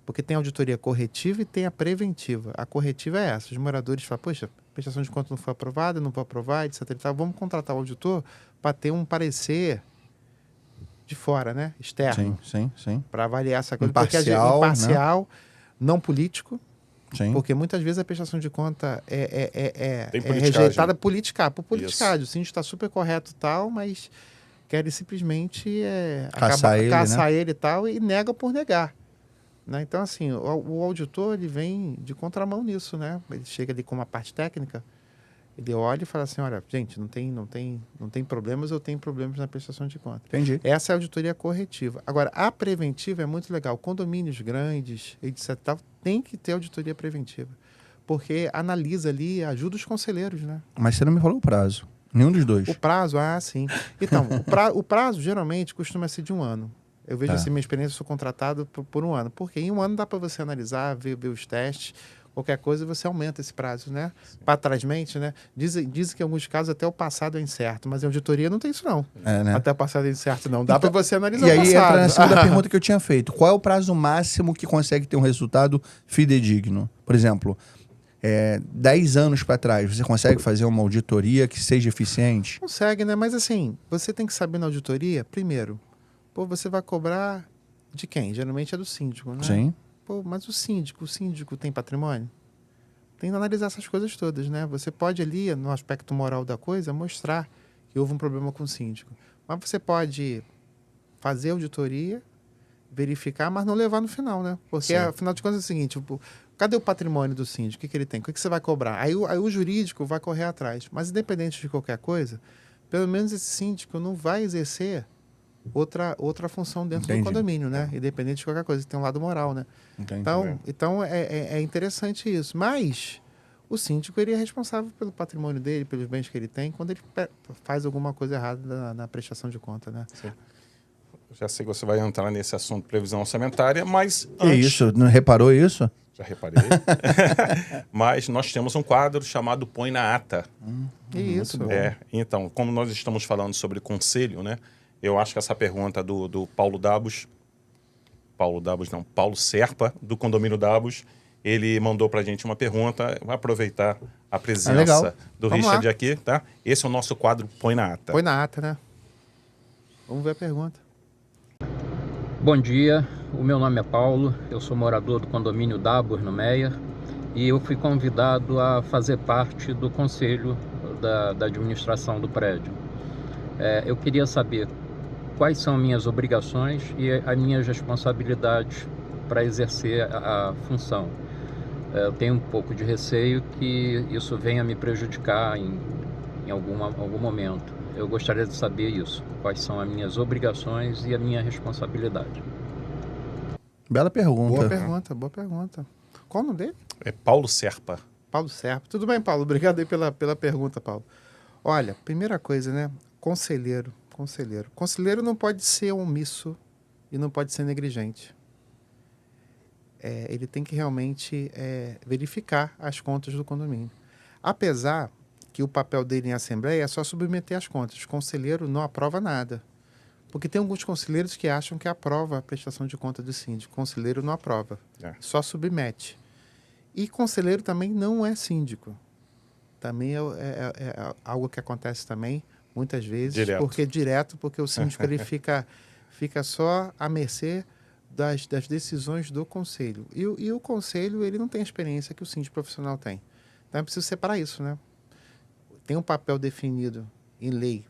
C: Porque tem a auditoria corretiva e tem a preventiva. A corretiva é essa. Os moradores falam, poxa, a prestação de conta não foi aprovada, não vou aprovar, etc. e tal. Vamos contratar o auditor para ter um parecer de fora, né? Externo.
A: Sim.
C: Para avaliar essa coisa.
A: Imparcial,
C: né? Não político.
A: Sim.
C: Porque muitas vezes a prestação de conta é rejeitada por politicagem. O síndico está super correto e tal, mas querem simplesmente caçar ele e tal e nega por negar. Né? Então, assim, o auditor ele vem de contramão nisso, né? Ele chega ali com uma parte técnica, ele olha e fala assim, olha, gente, não tem problemas, eu tenho problemas na prestação de conta.
A: Entendi.
C: Essa é a auditoria corretiva. Agora, a preventiva é muito legal. Condomínios grandes, etc. Tem que ter auditoria preventiva. Porque analisa ali, ajuda os conselheiros, né?
A: Mas você não me falou o prazo. Nenhum dos dois.
C: O prazo, sim. Então, o prazo geralmente costuma ser de 1 ano. Eu vejo assim, minha experiência, eu sou contratado por 1 ano. Porque em 1 ano dá para você analisar, ver os testes, qualquer coisa você aumenta esse prazo, né? Para trás-mente, né? Dizem que em alguns casos até o passado é incerto, mas em auditoria não tem isso não.
A: Né?
C: Até o passado é incerto não. Dá para você analisar
A: o passado. E aí entra na segunda pergunta que eu tinha feito. Qual é o prazo máximo que consegue ter um resultado fidedigno? Por exemplo, 10 anos para trás, você consegue fazer uma auditoria que seja eficiente?
C: Consegue, né? Mas assim, você tem que saber na auditoria, primeiro, Pô, você vai cobrar de quem? Geralmente é do síndico, né?
A: Sim.
C: Pô, mas o síndico tem patrimônio? Tem que analisar essas coisas todas, né? Você pode ali, no aspecto moral da coisa, mostrar que houve um problema com o síndico. Mas você pode fazer auditoria, verificar, mas não levar no final, né? Porque, afinal de contas, é o seguinte, tipo, cadê o patrimônio do síndico? O que ele tem? O que você vai cobrar? Aí o jurídico vai correr atrás. Mas, independente de qualquer coisa, pelo menos esse síndico não vai exercer outra função dentro do condomínio, né? Independente de qualquer coisa. Tem um lado moral, né? Então é interessante isso. Mas o síndico ele é responsável pelo patrimônio dele, pelos bens que ele tem, quando ele faz alguma coisa errada na prestação de conta, né?
B: Sim. Já sei que você vai entrar nesse assunto de previsão orçamentária, mas
A: antes... Isso? Não reparou isso?
B: Já reparei. Mas nós temos um quadro chamado Põe na Ata.
C: Isso.
B: Então, como nós estamos falando sobre conselho, né? Eu acho que essa pergunta do Paulo Serpa, do Condomínio Dabos, ele mandou para a gente uma pergunta. Vai aproveitar a presença do Richard aqui, tá? Esse é o nosso quadro Põe na Ata.
C: Põe na Ata, né? Vamos ver a pergunta.
D: Bom dia, o meu nome é Paulo, eu sou morador do condomínio Dabos, no Meia, e eu fui convidado a fazer parte do conselho da administração do prédio. Eu queria saber quais são minhas obrigações e as minhas responsabilidades para exercer a função. Eu tenho um pouco de receio que isso venha me prejudicar em algum momento. Eu gostaria de saber isso, quais são as minhas obrigações e a minha responsabilidade.
A: Bela pergunta.
C: Boa pergunta. Qual o nome dele?
B: É Paulo Serpa.
C: Paulo Serpa. Tudo bem, Paulo? Obrigado aí pela pergunta, Paulo. Olha, primeira coisa, né? Conselheiro. Conselheiro não pode ser omisso e não pode ser negligente. Ele tem que realmente verificar as contas do condomínio. Apesar que o papel dele em assembleia é só submeter as contas. O conselheiro não aprova nada. Porque tem alguns conselheiros que acham que aprova a prestação de conta do síndico. O conselheiro não aprova, só submete. E conselheiro também não é síndico. Também é algo que acontece também, muitas vezes, porque o síndico ele fica só à mercê das decisões do conselho. E o conselho ele não tem a experiência que o síndico profissional tem. Então é preciso separar isso, né? Tem um papel definido em lei.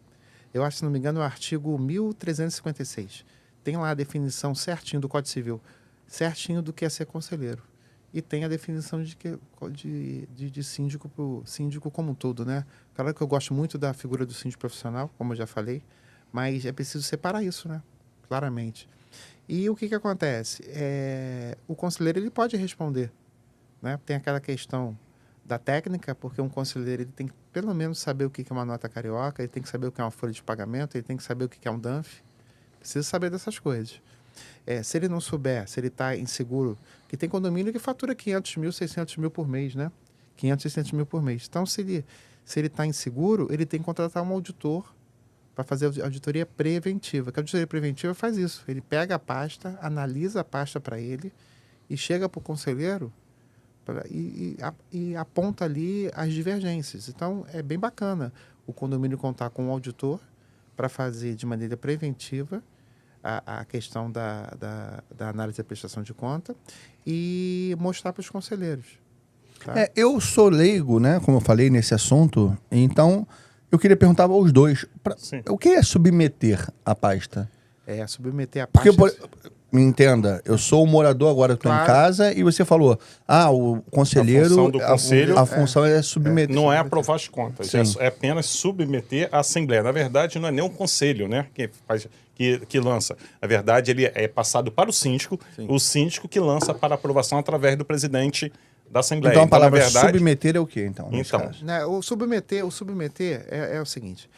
C: Eu acho, se não me engano, o artigo 1356. Tem lá a definição certinho do Código Civil, certinho do que é ser conselheiro. E tem a definição de síndico como um todo, né? Claro que eu gosto muito da figura do síndico profissional, como eu já falei, mas é preciso separar isso, né? Claramente. E o que acontece? O conselheiro ele pode responder, né? Tem aquela questão da técnica, porque um conselheiro ele tem que pelo menos saber o que é uma nota carioca, ele tem que saber o que é uma folha de pagamento, ele tem que saber o que é um DANF. Precisa saber dessas coisas. Se ele não souber, se ele está inseguro, que tem condomínio que fatura 500 mil, 600 mil por mês, né? 500, 600 mil por mês. Então, se ele está inseguro, ele tem que contratar um auditor para fazer a auditoria preventiva. Que a auditoria preventiva faz isso. Ele pega a pasta, analisa a pasta para ele e chega para o conselheiro e aponta ali as divergências. Então, é bem bacana o condomínio contar com um auditor para fazer de maneira preventiva a questão da análise da prestação de conta e mostrar para os conselheiros. Tá?
A: Eu sou leigo, né, como eu falei, nesse assunto, então eu queria perguntar aos dois, o que é submeter a pasta?
C: Submeter a pasta...
A: Porque, me entenda, eu sou um morador agora, estou em casa e você falou, o conselheiro,
B: a função do conselho,
A: a função é submeter.
B: Não é aprovar as contas, é apenas submeter a assembleia. Na verdade, não é nem um conselho, né, que lança. Na verdade, ele é passado para o síndico que lança para aprovação através do presidente da assembleia.
A: Então a palavra submeter é o quê, então?
C: O submeter é o seguinte,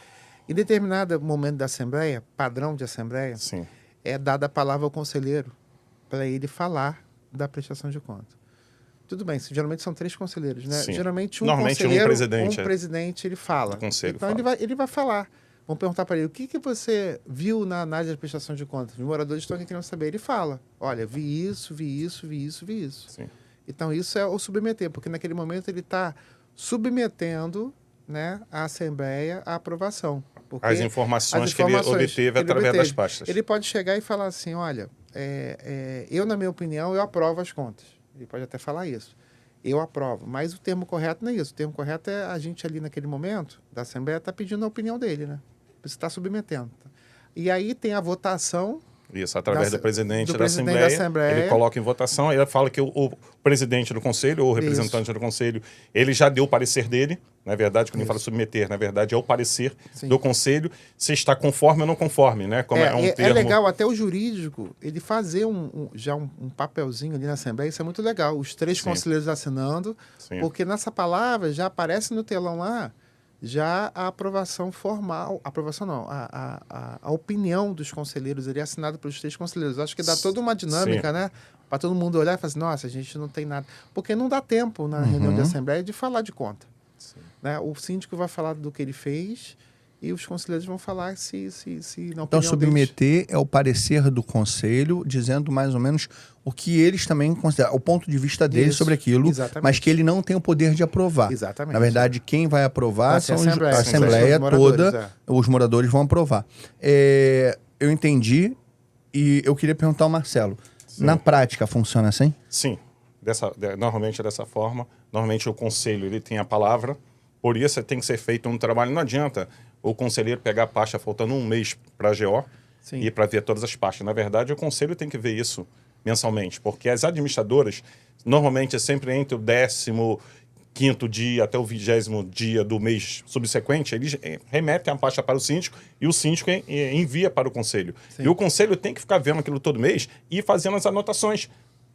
C: em determinado momento da assembleia, padrão de assembleia, é dada a palavra ao conselheiro para ele falar da prestação de conta. Tudo bem, geralmente são 3 conselheiros, né? Geralmente um presidente ele fala. Então ele vai falar. Vão perguntar para ele, o que você viu na análise da prestação de contas? Os moradores estão aqui querendo saber. Ele fala, olha, vi isso.
B: Sim.
C: Então isso é o submeter, porque naquele momento ele está submetendo né, à Assembleia a aprovação.
B: As informações que ele obteve através das pastas.
C: Ele pode chegar e falar assim, olha, eu, na minha opinião, eu aprovo as contas. Ele pode até falar isso. Eu aprovo. Mas o termo correto não é isso. O termo correto é a gente ali naquele momento da Assembleia está pedindo a opinião dele, né? Você está submetendo. E aí tem a votação...
B: Isso, através do presidente da Assembleia, ele coloca em votação, aí ele fala que o presidente do Conselho, ou o representante do Conselho, ele já deu o parecer dele, na verdade, quando ele fala submeter, na verdade é o parecer do Conselho, se está conforme ou não conforme, né? Como
C: é legal até o jurídico, ele fazer um papelzinho ali na Assembleia, isso é muito legal, os 3 conselheiros assinando, porque nessa palavra já aparece no telão lá, já a aprovação formal, a opinião dos conselheiros, ele é assinado pelos 3 conselheiros. Acho que dá toda uma dinâmica, né? Para todo mundo olhar e falar assim, nossa, a gente não tem nada. Porque não dá tempo na reunião de Assembleia de falar de conta. Né? O síndico vai falar do que ele fez e os conselheiros vão falar se na opinião
A: Então, submeter é o parecer do conselho, dizendo mais ou menos o que eles também consideram, o ponto de vista deles sobre aquilo, mas que ele não tem o poder de aprovar.
C: Exatamente.
A: Na verdade, quem vai aprovar são a Assembleia toda, os moradores vão aprovar. Eu entendi e eu queria perguntar ao Marcelo, na prática funciona assim?
B: Sim, normalmente é dessa forma. Normalmente o conselho ele tem a palavra, por isso tem que ser feito um trabalho, não adianta o conselheiro pegar a pasta faltando um mês para a GO e para ver todas as pastas. Na verdade, o conselho tem que ver isso mensalmente, porque as administradoras, normalmente é sempre entre o 15º dia até o 20º dia do mês subsequente, eles remetem a pasta para o síndico e o síndico envia para o conselho. E o conselho tem que ficar vendo aquilo todo mês e fazendo as anotações.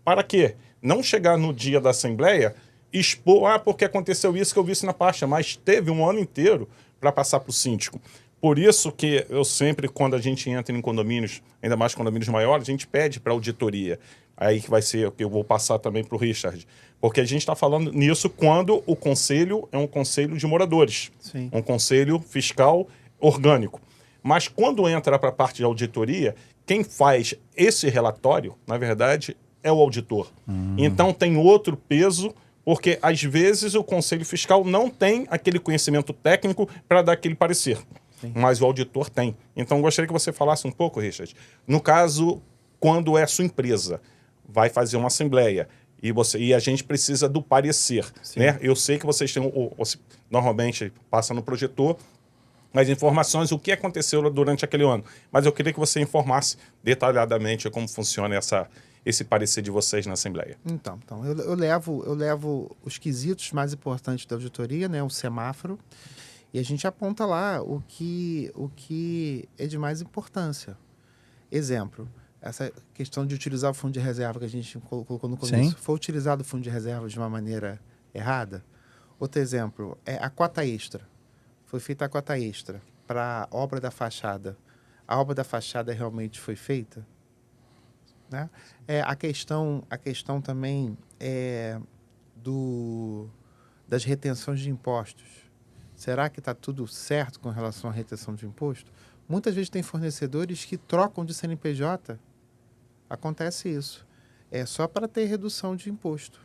B: Para quê? Não chegar no dia da Assembleia expor, porque aconteceu isso que eu vi isso na pasta, mas teve um ano inteiro para passar para o síndico. Por isso que eu sempre, quando a gente entra em condomínios, ainda mais condomínios maiores, a gente pede para auditoria. Aí que vai ser o que eu vou passar também para o Richard. Porque a gente está falando nisso quando o conselho é um conselho de moradores. Um conselho fiscal orgânico. Mas quando entra para a parte de auditoria, quem faz esse relatório, na verdade, é o auditor. Então tem outro peso, porque às vezes o conselho fiscal não tem aquele conhecimento técnico para dar aquele parecer. Mas o auditor tem. Então, gostaria que você falasse um pouco, Richard. No caso, quando é a sua empresa, vai fazer uma assembleia e a gente precisa do parecer. Né? Eu sei que vocês têm, normalmente, passa no projetor, as informações, o que aconteceu durante aquele ano. Mas eu queria que você informasse detalhadamente como funciona esse parecer de vocês na Assembleia.
C: Então eu levo os quesitos mais importantes da auditoria, né, o semáforo, e a gente aponta lá o que é de mais importância. Exemplo, essa questão de utilizar o fundo de reserva que a gente colocou no começo. Foi utilizado o fundo de reserva de uma maneira errada? Outro exemplo, a cota extra. Foi feita a cota extra para a obra da fachada. A obra da fachada realmente foi feita? Né? A questão também das retenções de impostos. Será que está tudo certo com relação à retenção de imposto? Muitas vezes tem fornecedores que trocam de CNPJ. Acontece isso. É só para ter redução de imposto.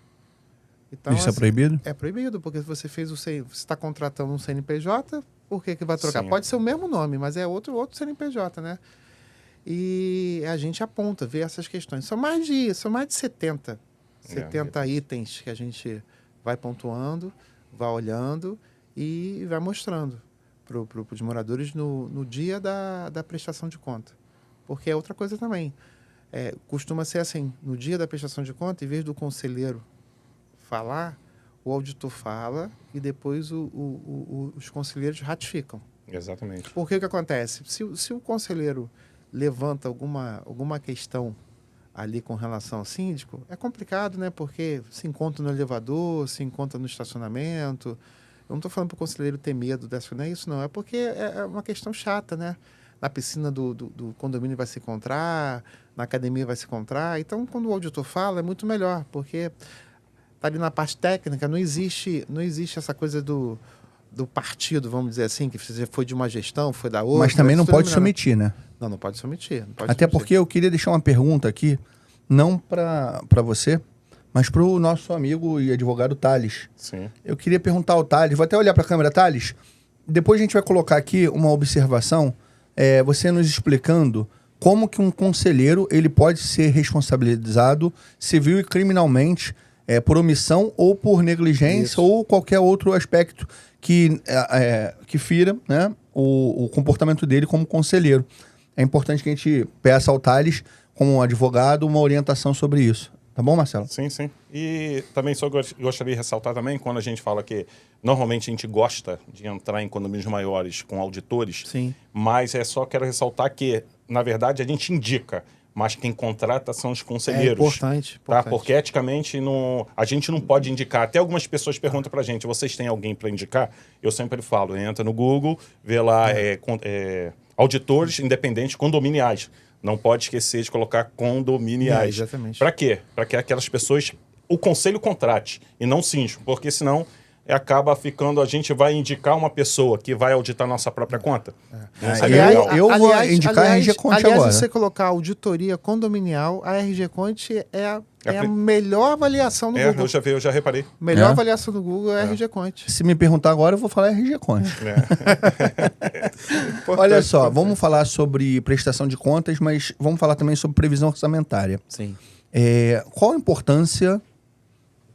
C: Então,
A: isso é proibido?
C: É proibido, porque se você está contratando um CNPJ, por que vai trocar? Pode ser o mesmo nome, mas é outro CNPJ, né? E a gente aponta, vê essas questões. São mais de 70 itens que a gente vai pontuando, vai olhando e vai mostrando para os moradores no dia da prestação de conta. Porque é outra coisa também. Costuma ser assim, no dia da prestação de conta, em vez do conselheiro falar, o auditor fala e depois os conselheiros ratificam.
B: Exatamente.
C: Por que acontece? Se o conselheiro levanta alguma questão ali com relação ao síndico, é complicado, né? Porque se encontra no elevador, se encontra no estacionamento. Eu não estou falando para o conselheiro ter medo dessa, não é isso não. É porque é uma questão chata, né? Na piscina do condomínio vai se encontrar, na academia vai se encontrar. Então, quando o auditor fala, é muito melhor, porque está ali na parte técnica, não existe essa coisa do partido, vamos dizer assim, que foi de uma gestão, foi da outra.
A: Mas também não pode se omitir, né?
C: Não pode se omitir.
A: Até porque eu queria deixar uma pergunta aqui, não para você, mas para o nosso amigo e advogado Thales.
B: Sim.
A: Eu queria perguntar ao Thales, vou até olhar para a câmera, Thales, depois a gente vai colocar aqui uma observação, você nos explicando como que um conselheiro ele pode ser responsabilizado civil e criminalmente por omissão ou por negligência ou qualquer outro aspecto que fira, né, o comportamento dele como conselheiro. É importante que a gente peça ao Thales, como advogado, uma orientação sobre isso. Tá bom, Marcelo?
B: Sim, sim. E também só gostaria de ressaltar também, quando a gente fala que normalmente a gente gosta de entrar em condomínios maiores com auditores,
C: sim,
B: mas só quero ressaltar que, na verdade, a gente indica, mas quem contrata são os conselheiros.
C: Importante.
B: Tá? Porque eticamente a gente não pode indicar. Até algumas pessoas perguntam pra gente, vocês têm alguém para indicar? Eu sempre falo, entra no Google, vê lá auditores independentes condominiais. Não pode esquecer de colocar condominiais.
C: Exatamente.
B: Para quê? Para que aquelas pessoas, o conselho contrate e não síndico, porque senão acaba ficando, a gente vai indicar uma pessoa que vai auditar nossa própria conta.
A: Eu vou indicar a RG Conte agora.
C: Aliás, se você colocar auditoria condominial, a RG Conte é a melhor avaliação no Google.
B: Eu já reparei.
C: Melhor avaliação do Google é a RG Conte.
A: Se me perguntar agora, eu vou falar RG Conte. Olha só, vamos falar sobre prestação de contas, mas vamos falar também sobre previsão orçamentária.
C: Sim.
A: Qual a importância...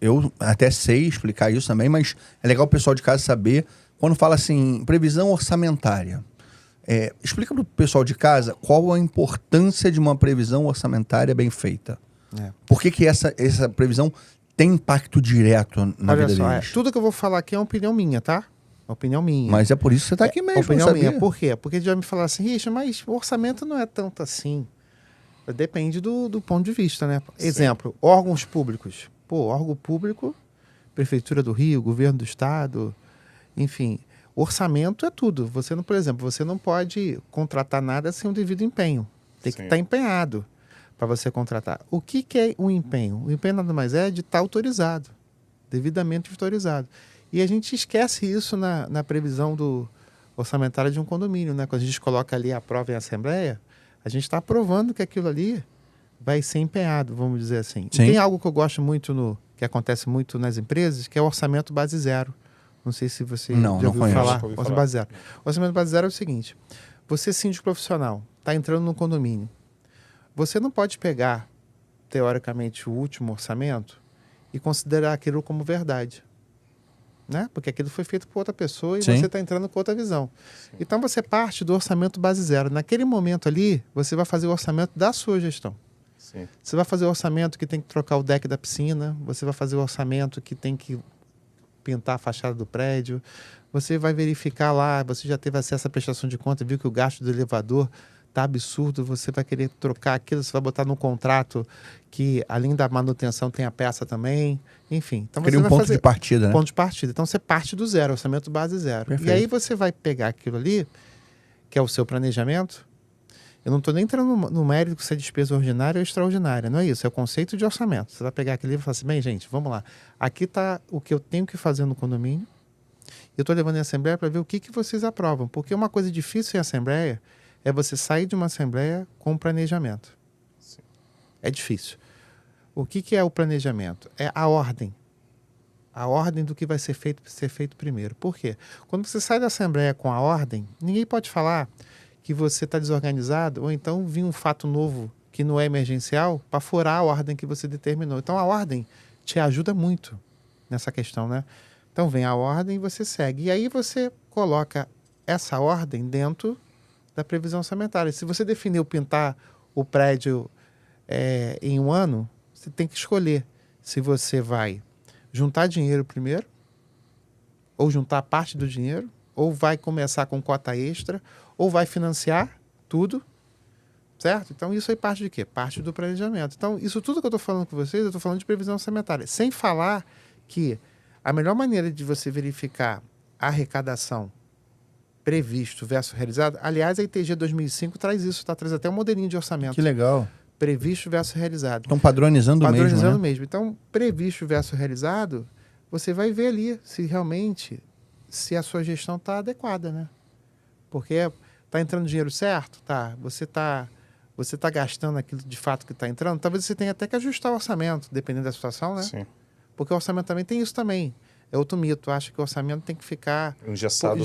A: Eu até sei explicar isso também, mas é legal o pessoal de casa saber. Quando fala assim, previsão orçamentária, explica para o pessoal de casa qual a importância de uma previsão orçamentária bem feita. Por que essa previsão tem impacto direto na vida deles?
C: Tudo que eu vou falar aqui é uma opinião minha, tá? Opinião minha.
A: Mas é por isso que você está aqui mesmo,
C: opinião minha. Por quê? Porque já me falaram assim, Richard, mas o orçamento não é tanto assim. Depende do ponto de vista, né? Sim. Exemplo, órgãos públicos. Órgão público, Prefeitura do Rio, Governo do Estado, enfim, orçamento é tudo. Você não, por exemplo, você não pode contratar nada sem um devido empenho. Tem que estar empenhado para você contratar. O que é um empenho? O empenho nada mais é de estar autorizado, devidamente autorizado. E a gente esquece isso na previsão orçamentária de um condomínio, né? Quando a gente coloca ali a prova em assembleia, a gente está aprovando que aquilo ali vai ser empenhado, vamos dizer assim. E tem algo que eu gosto muito, que acontece muito nas empresas, que é o orçamento base zero. Não sei se você já ouviu falar. Orçamento base zero. O orçamento base zero é o seguinte, você síndico profissional, está entrando num condomínio, você não pode pegar, teoricamente, o último orçamento e considerar aquilo como verdade. Né? Porque aquilo foi feito por outra pessoa e você está entrando com outra visão. Sim. Então você parte do orçamento base zero. Naquele momento ali, você vai fazer o orçamento da sua gestão. Sim. Você vai fazer o orçamento que tem que trocar o deck da piscina, você vai fazer o orçamento que tem que pintar a fachada do prédio, você vai verificar lá, você já teve acesso à prestação de conta, viu que o gasto do elevador está absurdo, você vai querer trocar aquilo, você vai botar no contrato que, além da manutenção, tem a peça também, enfim. Então,
A: Cria um ponto de partida, né?
C: Ponto de partida. Então, você parte do zero, orçamento base zero. Perfeito. E aí você vai pegar aquilo ali, que é o seu planejamento. Eu não estou nem entrando no mérito se é despesa ordinária ou extraordinária, não é isso, é o conceito de orçamento. Você vai pegar aquele livro e falar assim, bem, gente, vamos lá. Aqui está o que eu tenho que fazer no condomínio. Eu estou levando em assembleia para ver o que vocês aprovam. Porque uma coisa difícil em assembleia é você sair de uma assembleia com planejamento. Sim. É difícil. O que é o planejamento? É a ordem. A ordem do que vai ser feito primeiro. Por quê? Quando você sai da assembleia com a ordem, ninguém pode falar que você está desorganizado, ou então vir um fato novo que não é emergencial para furar a ordem que você determinou. Então, a ordem te ajuda muito nessa questão, né? Então, vem a ordem e você segue. E aí você coloca essa ordem dentro da previsão orçamentária. Se você definiu pintar o prédio em um ano, você tem que escolher se você vai juntar dinheiro primeiro, ou juntar parte do dinheiro, ou vai começar com cota extra, ou vai financiar tudo, certo? Então, isso aí parte de quê? Parte do planejamento. Então, isso tudo que eu estou falando com vocês, eu estou falando de previsão orçamentária. Sem falar que a melhor maneira de você verificar a arrecadação previsto versus realizado, aliás, a ITG 2005 traz isso, tá? Traz até um modelinho de orçamento.
A: Que legal.
C: Previsto versus realizado.
A: Estão padronizando mesmo,
C: Padronizando
A: né?
C: mesmo. Então, previsto versus realizado, você vai ver ali se realmente, se a sua gestão está adequada, né? Porque está entrando dinheiro certo? Tá. Você você está gastando aquilo de fato que está entrando, talvez você tenha até que ajustar o orçamento, dependendo da situação, né?
B: Sim.
C: Porque o orçamento também tem isso também. É outro mito. Acha que o orçamento tem que ficar
B: engessado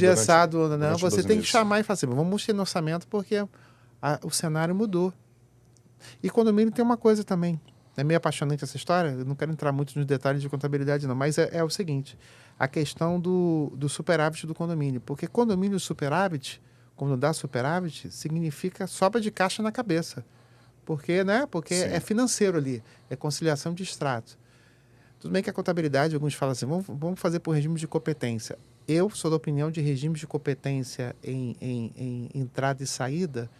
C: durante você tem que chamar e falar assim, vamos mexer no orçamento porque o cenário mudou. E condomínio tem uma coisa também. É meio apaixonante essa história. Eu não quero entrar muito nos detalhes de contabilidade, não. Mas é o seguinte. A questão do superávit do condomínio. Porque condomínio superávit, quando dá superávit, significa sobra de caixa na cabeça. Porque, né? Porque é financeiro ali. É conciliação de extratos. Tudo bem que a contabilidade, alguns falam assim, vamos fazer por regime de competência. Eu sou da opinião de regimes de competência em entrada e saída,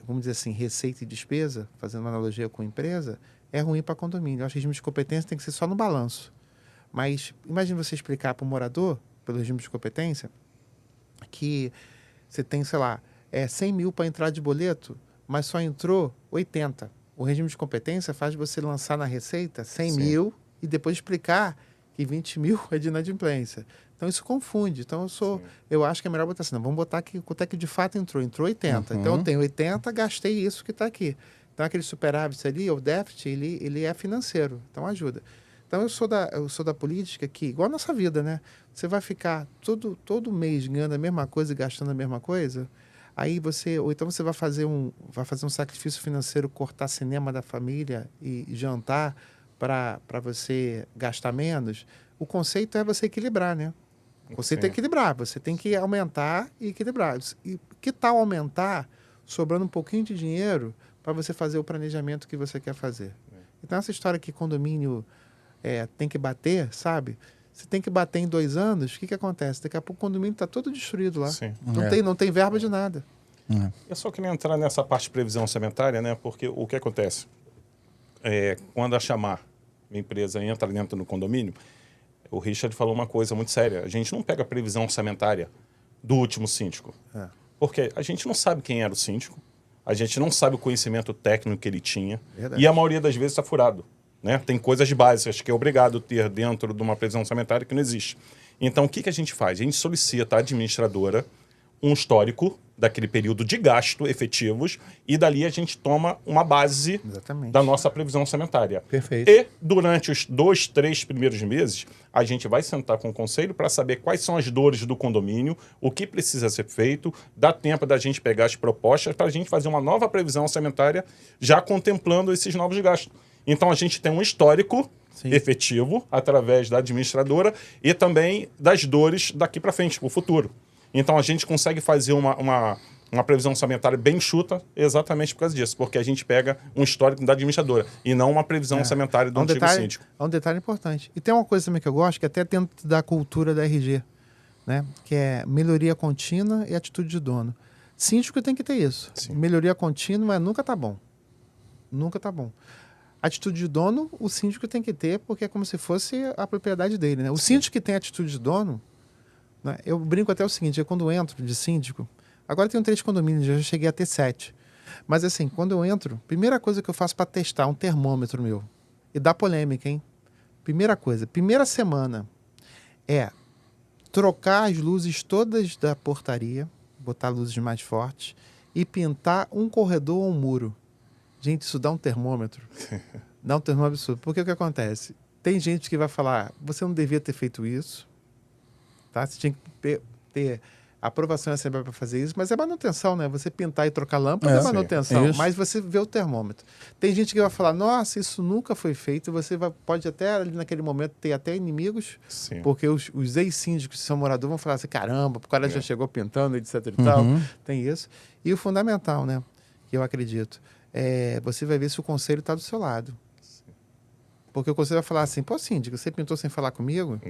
C: vamos dizer assim, receita e despesa, fazendo uma analogia com empresa, é ruim para condomínio. Eu acho que regime de competência tem que ser só no balanço. Mas imagine você explicar para o morador, pelo regime de competência, que você tem, sei lá, 100 mil para entrar de boleto, mas só entrou 80. O regime de competência faz você lançar na receita 100 mil e depois explicar que 20 mil é de inadimplência. Então, isso confunde. Então, eu acho que é melhor botar assim, não, vamos botar aqui quanto é que de fato entrou. Entrou 80. Então, eu tenho 80, gastei isso que está aqui. Então, aquele superávit ali, o déficit, ele é financeiro. Então, ajuda. Então, eu sou da política que, igual a nossa vida, né? Você vai ficar todo mês ganhando a mesma coisa e gastando a mesma coisa, aí ou então você vai fazer um sacrifício financeiro, cortar cinema da família e jantar para você gastar menos. O conceito é você equilibrar, né? O conceito é equilibrar. Você tem que aumentar e equilibrar. E que tal aumentar, sobrando um pouquinho de dinheiro para você fazer o planejamento que você quer fazer? Então, essa história que condomínio tem que bater, sabe? Você tem que bater em 2 anos, o que acontece? Daqui a pouco o condomínio está todo destruído lá.
B: Sim.
C: Não tem verba de nada.
B: Eu só queria entrar nessa parte de previsão orçamentária, né? Porque o que acontece? Quando a Chamar, minha empresa, entra dentro do condomínio, o Richard falou uma coisa muito séria. A gente não pega a previsão orçamentária do último síndico. Porque a gente não sabe quem era o síndico, a gente não sabe o conhecimento técnico que ele tinha. Verdade. E a maioria das vezes está furado. Né? Tem coisas básicas que é obrigado ter dentro de uma previsão orçamentária que não existe. Então, o que a gente faz? A gente solicita à administradora um histórico daquele período de gasto efetivos e dali a gente toma uma base da nossa previsão orçamentária.
A: Perfeito.
B: E durante os 2, 3 primeiros meses, a gente vai sentar com o conselho para saber quais são as dores do condomínio, o que precisa ser feito, dá tempo da gente pegar as propostas para a gente fazer uma nova previsão orçamentária já contemplando esses novos gastos. Então, a gente tem um histórico efetivo através da administradora e também das dores daqui para frente, para o futuro. Então, a gente consegue fazer uma previsão orçamentária bem enxuta exatamente por causa disso, porque a gente pega um histórico da administradora e não uma previsão orçamentária do antigo síndico.
C: É um detalhe importante. E tem uma coisa também que eu gosto, que até dentro da cultura da RG, né? Que é melhoria contínua e atitude de dono. Síndico tem que ter isso. Sim. Melhoria contínua nunca tá bom. Nunca tá bom. Atitude de dono, o síndico tem que ter, porque é como se fosse a propriedade dele, né? O síndico que tem atitude de dono, né? Eu brinco até o seguinte, quando eu entro de síndico, agora eu tenho 3 condomínios, já cheguei a ter 7. Mas assim, quando eu entro, primeira coisa que eu faço para testar um termômetro meu, e dá polêmica, hein? Primeira semana é trocar as luzes todas da portaria, botar luzes mais fortes, e pintar um corredor ou um muro. Gente, isso dá um termômetro. Dá um termômetro absurdo. Porque o que acontece? Tem gente que vai falar, você não devia ter feito isso. Tá? Você tinha que ter aprovação da Assembleia para fazer isso, mas é manutenção, né? Você pintar e trocar lâmpada é manutenção, mas você vê o termômetro. Tem gente que vai falar, nossa, isso nunca foi feito, você pode até, ali naquele momento, ter até inimigos, porque os ex-síndicos que são moradores vão falar assim, caramba, o cara já chegou pintando, etc e tal. Tem isso. E o fundamental, né? Que eu acredito, você vai ver se o conselho está do seu lado. Porque o conselho vai falar assim, pô, síndico, você pintou sem falar comigo?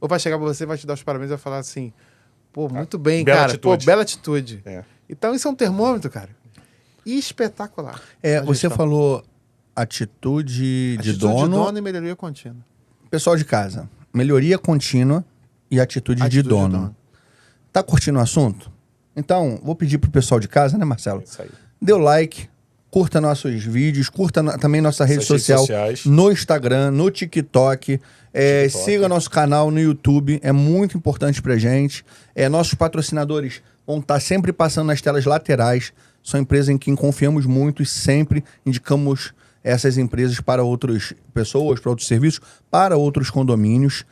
C: Ou vai chegar para você, vai te dar os parabéns e vai falar assim, pô, muito bem, cara. Atitude. Pô, bela atitude. Então, isso é um termômetro, cara. E espetacular.
A: Você falou atitude de dono
C: e melhoria contínua.
A: Pessoal de casa, melhoria contínua e atitude de dono. Tá curtindo o assunto? Então, vou pedir pro pessoal de casa, né, Marcelo?
B: Isso aí.
A: Dê o like, curta nossos vídeos, curta também nossa rede social no Instagram, no TikTok. Siga nosso canal no YouTube, é muito importante pra gente. Nossos patrocinadores vão estar sempre passando nas telas laterais. são empresas em quem confiamos muito e sempre indicamos essas empresas para outras pessoas, para outros serviços, para outros condomínios.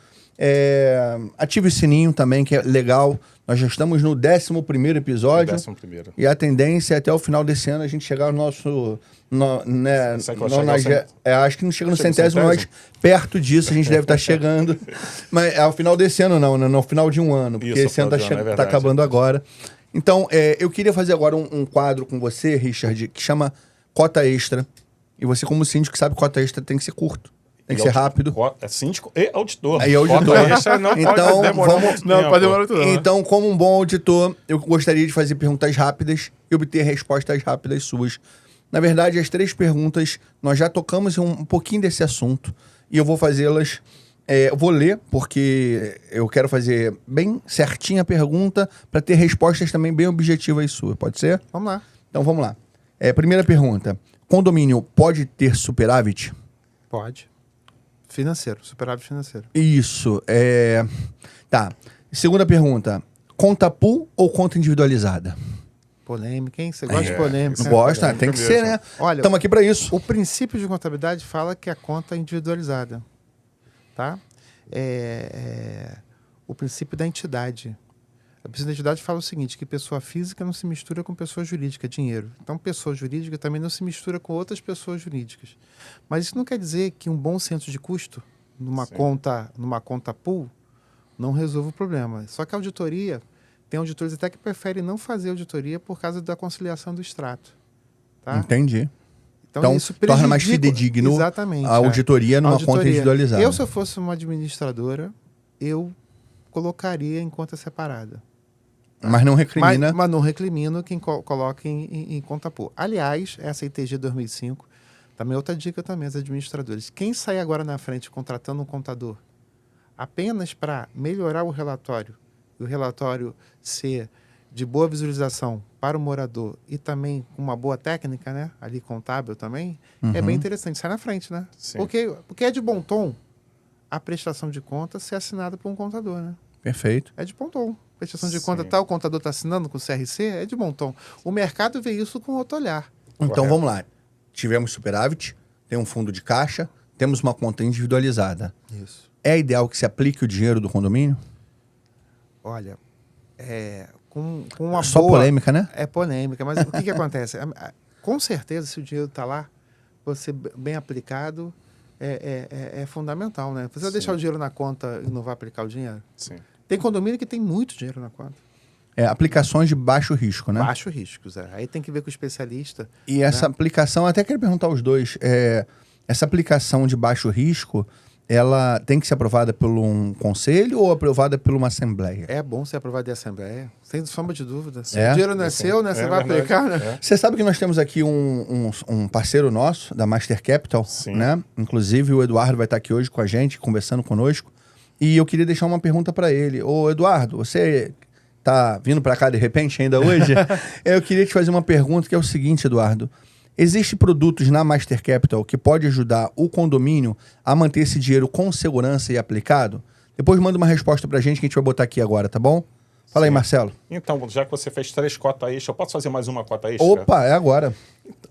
A: Ative o sininho também, que é legal. Nós já estamos no 11º episódio.
B: 11º.
A: E a tendência é até o final desse ano a gente chegar ao nosso... acho que não chega no 100º, mas perto disso a gente deve estar chegando. Mas ao final desse ano não, né? No final de um ano. Porque esse ano está acabando agora. Então, eu queria fazer agora um quadro com você, Richard, que chama Cota Extra. E você, como síndico, sabe que cota extra tem que ser curto. Tem que ser rápido.
B: É síndico e auditor.
A: Aí auditor.
B: Cota extra não pode demorar muito tempo.
C: Não pode demorar muito tempo.
A: Então, como um bom auditor, eu gostaria de fazer perguntas rápidas e obter respostas rápidas suas. Na verdade, as 3 perguntas, nós já tocamos um pouquinho desse assunto. E eu vou fazê-las... eu vou ler, porque eu quero fazer bem certinha a pergunta para ter respostas também bem objetivas suas. Pode ser?
C: Vamos lá.
A: Então, vamos lá. Primeira pergunta. Condomínio pode ter superávit?
C: Pode. Financeiro, superávit financeiro.
A: Isso. Tá. Segunda pergunta. Conta pool ou conta individualizada?
C: Polêmica, hein? Você gosta de polêmica?
A: Gosta? Tem que ser, né?
C: Olha,
A: estamos aqui para isso.
C: O princípio de contabilidade fala que a conta é individualizada. Tá? O princípio da entidade. A princípio da entidade fala o seguinte, que pessoa física não se mistura com pessoa jurídica, dinheiro. Então, pessoa jurídica também não se mistura com outras pessoas jurídicas. Mas isso não quer dizer que um bom senso de custo numa conta pool não resolve o problema. Só que a auditoria, tem auditores até que preferem não fazer auditoria por causa da conciliação do extrato. Tá?
A: Entendi.
C: Então isso
A: torna mais fidedigno a auditoria numa conta individualizada.
C: Se eu fosse uma administradora, eu colocaria em conta separada.
A: Mas não recrimina.
C: Mas não recrimino quem coloca em conta pool. Aliás, essa ITG 2005, também outra dica também aos administradores. Quem sai agora na frente contratando um contador apenas para melhorar o relatório, e o relatório ser de boa visualização para o morador e também com uma boa técnica, né, ali contábil também, é bem interessante. Sai na frente, né?
B: Sim.
C: Porque é de bom tom a prestação de contas ser assinada por um contador, né?
A: Perfeito.
C: É de bom tom. Prestação de conta, tal contador está assinando com o CRC, é de bom tom. O mercado vê isso com outro olhar.
A: Então, vamos lá. Tivemos superávit, tem um fundo de caixa, temos uma conta individualizada.
C: Isso.
A: É ideal que se aplique o dinheiro do condomínio?
C: Olha, com uma
A: Só
C: boa...
A: polêmica, né?
C: É polêmica, mas o que acontece? Com certeza, se o dinheiro está lá, você bem aplicado, é fundamental, né? Você vai deixar o dinheiro na conta e não vai aplicar o dinheiro?
B: Sim.
C: Tem condomínio que tem muito dinheiro na conta.
A: Aplicações de baixo risco, né?
C: Baixo risco, Zé. Aí tem que ver com o especialista.
A: E essa aplicação, até quero perguntar aos dois, essa aplicação de baixo risco, ela tem que ser aprovada por um conselho ou aprovada por uma assembleia?
C: É bom ser aprovado em assembleia, sem sombra de dúvida. Se o dinheiro não é seu, né? Você vai
B: verdade.
C: aplicar, né?
A: Você sabe que nós temos aqui um parceiro nosso, da Master Capital, né? Inclusive o Eduardo vai estar aqui hoje com a gente, conversando conosco. E eu queria deixar uma pergunta para ele. Ô, Eduardo, você tá vindo para cá de repente ainda hoje? Eu queria te fazer uma pergunta que é o seguinte, Eduardo. Existem produtos na Master Capital que pode ajudar o condomínio a manter esse dinheiro com segurança e aplicado? Depois manda uma resposta pra gente que a gente vai botar aqui agora, tá bom? Fala aí, Marcelo.
B: Então, já que você fez 3 cotas extra, eu posso fazer mais uma cota extra?
A: Opa, é agora.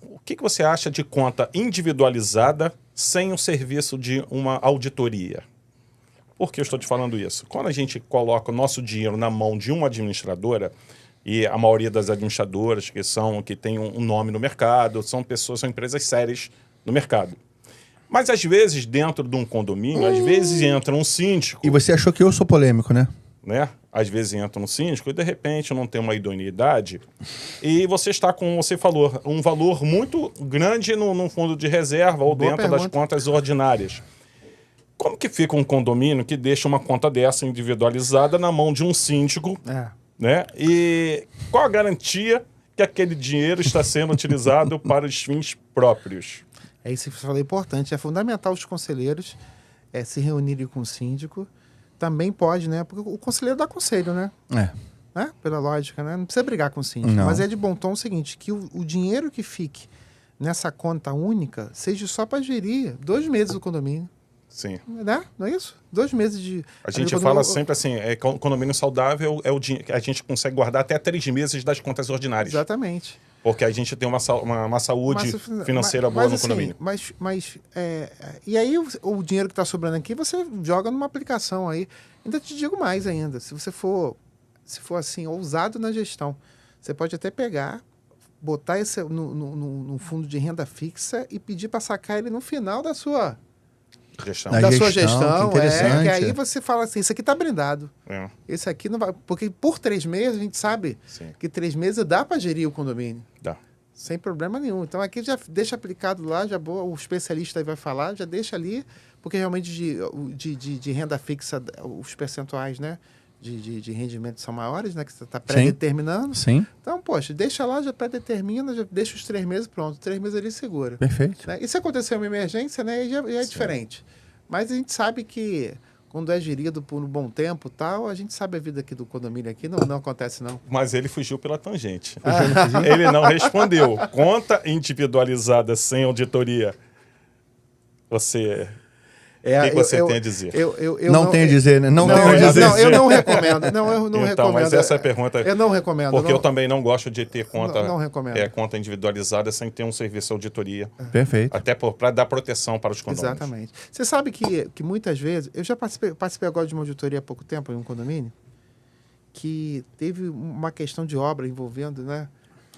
B: O que você acha de conta individualizada sem o serviço de uma auditoria? Por que eu estou te falando isso? Quando a gente coloca o nosso dinheiro na mão de uma administradora, e a maioria das administradoras que tem um nome no mercado, são empresas sérias no mercado. Mas às vezes, dentro de um condomínio, às vezes entra um síndico...
A: E você achou que eu sou polêmico, né?
B: Às vezes entra um síndico e de repente não tem uma idoneidade e você está, como você falou, um valor muito grande no fundo de reserva ou dentro das contas ordinárias. Como que fica um condomínio que deixa uma conta dessa individualizada na mão de um síndico, né? E qual a garantia que aquele dinheiro está sendo utilizado para os fins próprios?
C: É isso que você falou, importante. É fundamental os conselheiros se reunirem com o síndico. Também pode, né? Porque o conselheiro dá conselho, né? Né? Pela lógica, né? Não precisa brigar com o síndico. Não. Mas é de bom tom o seguinte, que o dinheiro que fique nessa conta única seja só para gerir 2 meses do condomínio.
B: Sim.
C: Né? Não é isso? 2 meses de...
B: A gente fala sempre assim, condomínio saudável é o dinheiro que a gente consegue guardar até 3 meses das contas ordinárias.
C: Exatamente.
B: Porque a gente tem uma saúde financeira boa no condomínio.
C: E aí o dinheiro que está sobrando aqui, você joga numa aplicação aí. Ainda te digo mais ainda, se for assim, ousado na gestão, você pode até pegar, botar esse no fundo de renda fixa e pedir para sacar ele no final da sua gestão. Sua gestão, que aí você fala assim, isso aqui está brindado. Esse aqui não vai... Porque por 3 meses, a gente sabe que 3 meses dá para gerir o condomínio.
B: Dá.
C: Sem problema nenhum. Então aqui já deixa aplicado lá, o especialista aí vai falar, já deixa ali, porque realmente de renda fixa, os percentuais, né? De rendimento são maiores, né? Que você está pré-determinando.
A: Sim.
C: Então, poxa, deixa lá, já pré-determina, já deixa os 3 meses pronto. 3 meses ali segura.
A: Perfeito.
C: Né? E se acontecer uma emergência, né? Já é diferente. Mas a gente sabe que quando é gerido por um bom tempo tal, a gente sabe a vida aqui do condomínio aqui, não acontece não.
B: Mas ele fugiu pela tangente. Ele não respondeu. Conta individualizada sem auditoria. Você... O que você tem a dizer?
A: Não tem a dizer, né? Não,
C: eu não recomendo. Não, eu não recomendo.
B: Mas essa é a pergunta.
C: Eu não recomendo.
B: Porque eu também não gosto de ter conta,
C: não recomendo.
B: Conta individualizada sem ter um serviço de auditoria.
A: Perfeito.
B: Até para dar proteção para os condomínios.
C: Exatamente. Você sabe que muitas vezes... Eu já participei agora de uma auditoria há pouco tempo em um condomínio que teve uma questão de obra envolvendo, né?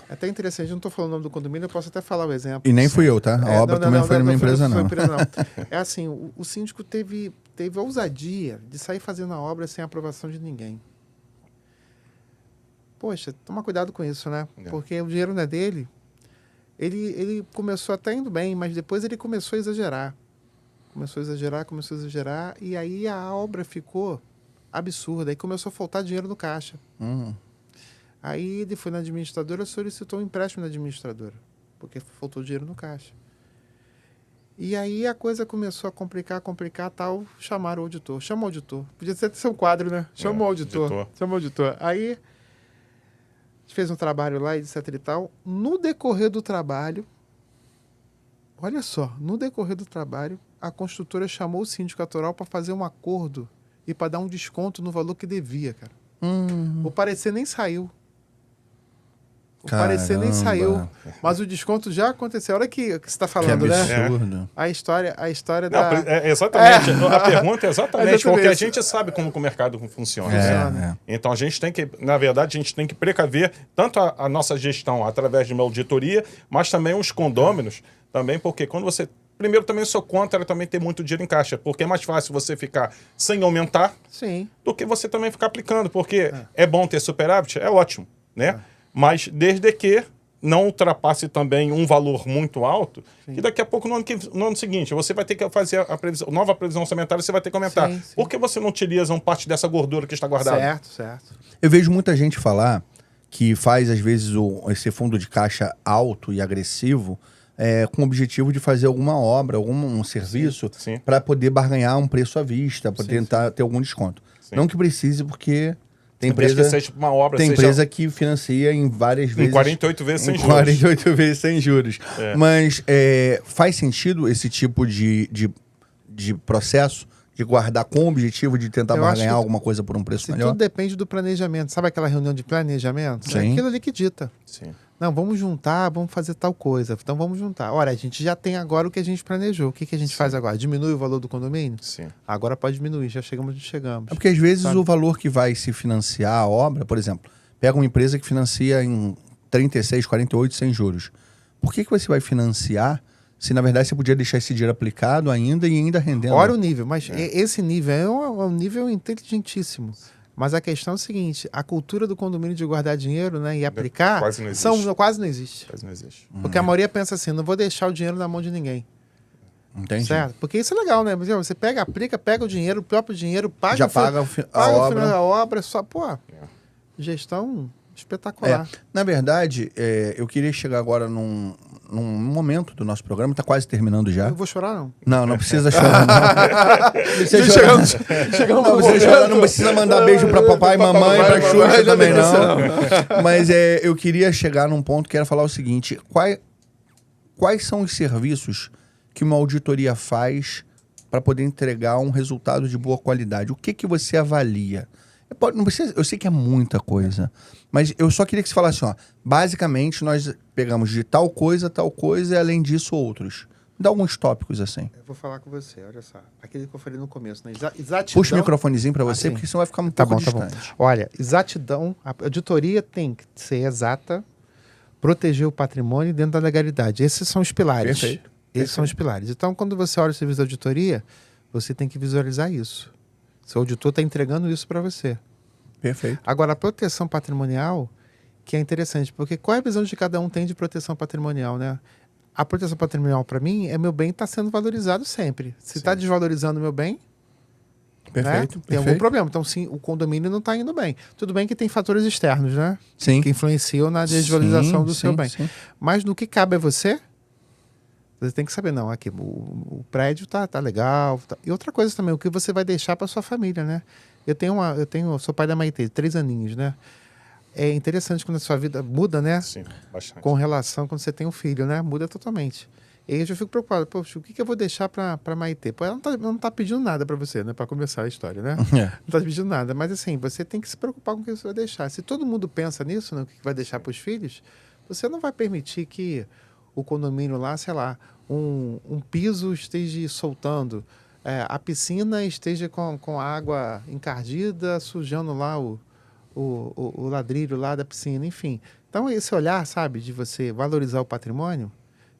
C: Até interessante, eu não estou falando o nome do condomínio, eu posso até falar o exemplo.
A: E nem fui eu, tá? A obra também não foi na minha empresa, não.
C: É assim, o síndico teve a ousadia de sair fazendo a obra sem aprovação de ninguém. Poxa, toma cuidado com isso, né? Porque o dinheiro não é dele. Ele começou até indo bem, mas depois ele começou a exagerar. Começou a exagerar, e aí a obra ficou absurda. Aí começou a faltar dinheiro no caixa. Aí ele foi na administradora, solicitou um empréstimo na administradora, porque faltou dinheiro no caixa. E aí a coisa começou a complicar, tal, chamaram o auditor. Chama o auditor. Podia ser um quadro, né? Chama o auditor. Chama o auditor. Aí a gente fez um trabalho lá, etc e tal. No decorrer do trabalho, olha só, a construtora chamou o síndico atual para fazer um acordo e para dar um desconto no valor que devia, cara. O parecer nem saiu. Parecer nem saiu, mas o desconto já aconteceu. Olha que você está falando, né? A história da...
B: Exatamente. A pergunta é exatamente porque a gente sabe como que o mercado funciona. Então a gente tem que, na verdade, a gente tem que precaver tanto a nossa gestão através de uma auditoria, mas também os condôminos, também porque quando você... Primeiro, também sou contra também ter muito dinheiro em caixa, porque é mais fácil você ficar sem aumentar do que você também ficar aplicando, porque é bom ter superávit, é ótimo, né? Mas desde que não ultrapasse também um valor muito alto, que daqui a pouco, no ano seguinte, você vai ter que fazer a nova previsão orçamentária, você vai ter que aumentar. Por que você não utiliza parte dessa gordura que está guardada?
C: Certo.
A: Eu vejo muita gente falar que faz, às vezes, esse fundo de caixa alto e agressivo com o objetivo de fazer alguma obra, algum serviço, para poder barganhar um preço à vista, para tentar ter algum desconto. Não que precise, porque... Tem empresa que financia em várias vezes...
B: Em 48 vezes sem juros.
A: 48 vezes sem juros. Mas faz sentido esse tipo de processo de guardar com o objetivo de tentar barganhar alguma coisa por um preço melhor?
C: Tudo depende do planejamento. Sabe aquela reunião de planejamento? É aquilo ali que dita. Não, vamos juntar, vamos fazer tal coisa. Então vamos juntar. Olha, a gente já tem agora o que a gente planejou. O que a gente faz agora? Diminui o valor do condomínio? Agora pode diminuir, já chegamos onde chegamos.
A: É porque às vezes o valor que vai se financiar a obra, por exemplo, pega uma empresa que financia em 36, 48 sem juros. Por que você vai financiar se na verdade você podia deixar esse dinheiro aplicado ainda e ainda rendendo?
C: Olha o nível, mas esse nível é um nível inteligentíssimo. Mas a questão é o seguinte, a cultura do condomínio de guardar dinheiro, né, e aplicar
B: quase não existe.
C: Quase não existe. Porque a maioria pensa assim, não vou deixar o dinheiro na mão de ninguém.
A: Entendi.
C: Certo? Porque isso é legal, né? Você aplica, pega o dinheiro, o próprio dinheiro, paga
A: já paga
C: a obra, só, gestão espetacular.
A: Na verdade, eu queria chegar agora num momento do nosso programa, está quase terminando já.
C: Eu vou chorar, não?
A: Não precisa chorar, não. Não precisa mandar beijo para papai, mamãe, para Xuxa também, não. Mas eu queria chegar num ponto que era falar o seguinte, quais são os serviços que uma auditoria faz para poder entregar um resultado de boa qualidade? O que você avalia? Não precisa, eu sei que é muita coisa, mas eu só queria que você falasse, ó, basicamente nós pegamos de tal coisa e além disso outros. Dá alguns tópicos assim.
C: Eu vou falar com você, olha só. Aquele que eu falei no começo, né? Exatidão.
A: Puxa o microfonezinho para você, porque senão vai ficar muito pouco distante.
C: Tá bom. Olha, exatidão, a auditoria tem que ser exata, proteger o patrimônio dentro da legalidade. Esses são os pilares.
A: Perfeito.
C: Esses são os pilares. Então, quando você olha o serviço de auditoria, você tem que visualizar isso. Seu auditor está entregando isso para você.
A: Perfeito.
C: Agora, a proteção patrimonial, que é interessante, porque qual é a visão de cada um tem de proteção patrimonial, né? A proteção patrimonial, para mim, é meu bem está sendo valorizado sempre. Se está desvalorizando o meu bem,
A: perfeito,
C: né? Tem algum problema. Então, sim, o condomínio não está indo bem. Tudo bem que tem fatores externos, né?
A: Sim.
C: Que influenciam na desvalorização do seu bem.
A: Sim.
C: Mas no que cabe a você, você tem que saber, não, aqui, o prédio tá legal. Tá. E outra coisa também, o que você vai deixar para sua família, né? Eu sou pai da Maitê, 3 aninhos, né? É interessante quando a sua vida muda, né?
B: Sim, bastante.
C: Com relação quando você tem um filho, né? Muda totalmente. E aí eu já fico preocupado. Poxa, o que eu vou deixar para Maitê? Pô, ela não tá pedindo nada para você, né? Para começar a história, né? Não tá pedindo nada. Mas assim, você tem que se preocupar com o que você vai deixar. Se todo mundo pensa nisso, né? O que vai deixar para os filhos, você não vai permitir que o condomínio lá, sei lá, um piso esteja soltando, a piscina esteja com água encardida, sujando lá o ladrilho lá da piscina, enfim. Então, esse olhar, sabe, de você valorizar o patrimônio,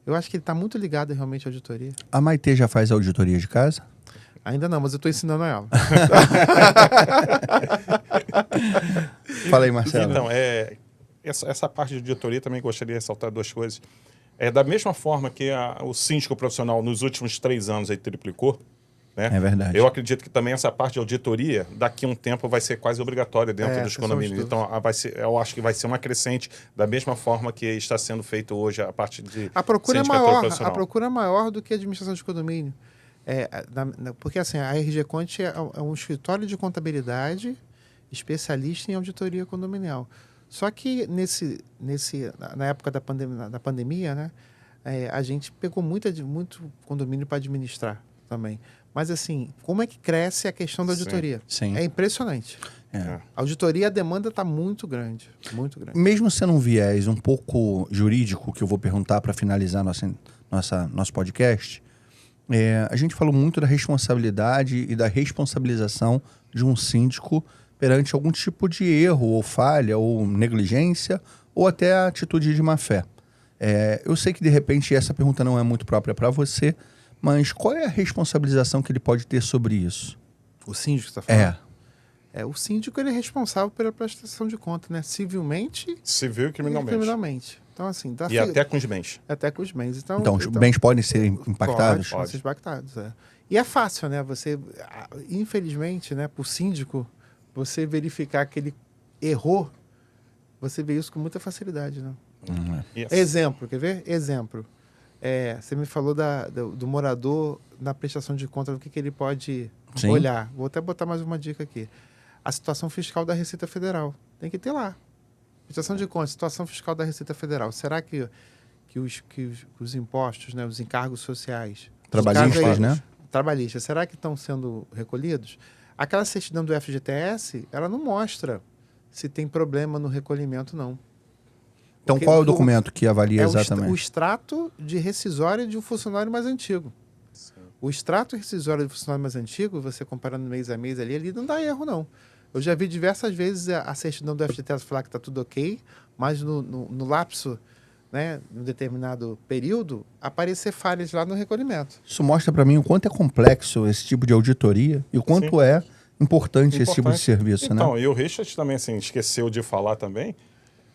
C: eu acho que ele está muito ligado realmente à auditoria.
A: A Maitê já faz auditoria de casa?
C: Ainda não, mas eu estou ensinando a ela.
A: Fala aí, Marcelo.
B: Então, essa parte de auditoria também gostaria de ressaltar 2 coisas. Da mesma forma que o síndico profissional nos últimos 3 anos aí triplicou, né?
A: É verdade.
B: Eu acredito que também essa parte de auditoria, daqui a um tempo, vai ser quase obrigatória dentro dos condomínios. Então, eu acho que vai ser uma crescente, da mesma forma que está sendo feito hoje a parte de
C: a procura é maior do que a administração de condomínio. Porque assim, a RG Conte é um escritório de contabilidade especialista em auditoria condominial. Só que na época da pandemia, né, a gente pegou muito condomínio para administrar também. Mas assim, como é que cresce a questão da auditoria?
A: Sim.
C: É impressionante. A auditoria, a demanda está muito grande, muito grande.
A: Mesmo sendo um viés um pouco jurídico, que eu vou perguntar para finalizar nosso podcast, a gente falou muito da responsabilidade e da responsabilização de um síndico perante algum tipo de erro ou falha ou negligência ou até atitude de má fé. Eu sei que de repente essa pergunta não é muito própria para você, mas qual é a responsabilização que ele pode ter sobre isso?
C: O síndico está falando? O síndico ele é responsável pela prestação de conta, né? Civilmente.
B: Civil e criminalmente.
C: Então, assim,
B: até com os bens.
C: Até com os bens. Então
A: os bens podem ser impactados?
C: Podem ser impactados, E é fácil, né? Você, infelizmente, né, por síndico, você verificar que ele errou, você vê isso com muita facilidade, né?
B: Yes.
C: Exemplo, quer ver? Exemplo. Você me falou do morador na prestação de conta, do que ele pode olhar. Vou até botar mais uma dica aqui. A situação fiscal da Receita Federal. Tem que ter lá. Prestação de contas, situação fiscal da Receita Federal. Será que os impostos, né, os encargos sociais...
A: Trabalhistas, né?
C: Trabalhistas, será que estão sendo recolhidos? Aquela certidão do FGTS, ela não mostra se tem problema no recolhimento, não.
A: Então, qual é o documento que avalia exatamente?
C: O extrato de rescisória de um funcionário mais antigo. Sim. O extrato rescisório do funcionário mais antigo, você comparando mês a mês ali não dá erro, não. Eu já vi diversas vezes a certidão do FGTS falar que está tudo ok, mas no lapso, né, num determinado período, aparecer falhas lá no recolhimento.
A: Isso mostra para mim o quanto é complexo esse tipo de auditoria e o quanto é importante esse tipo de serviço, né?
B: Então, e o Richard também esqueceu de falar também.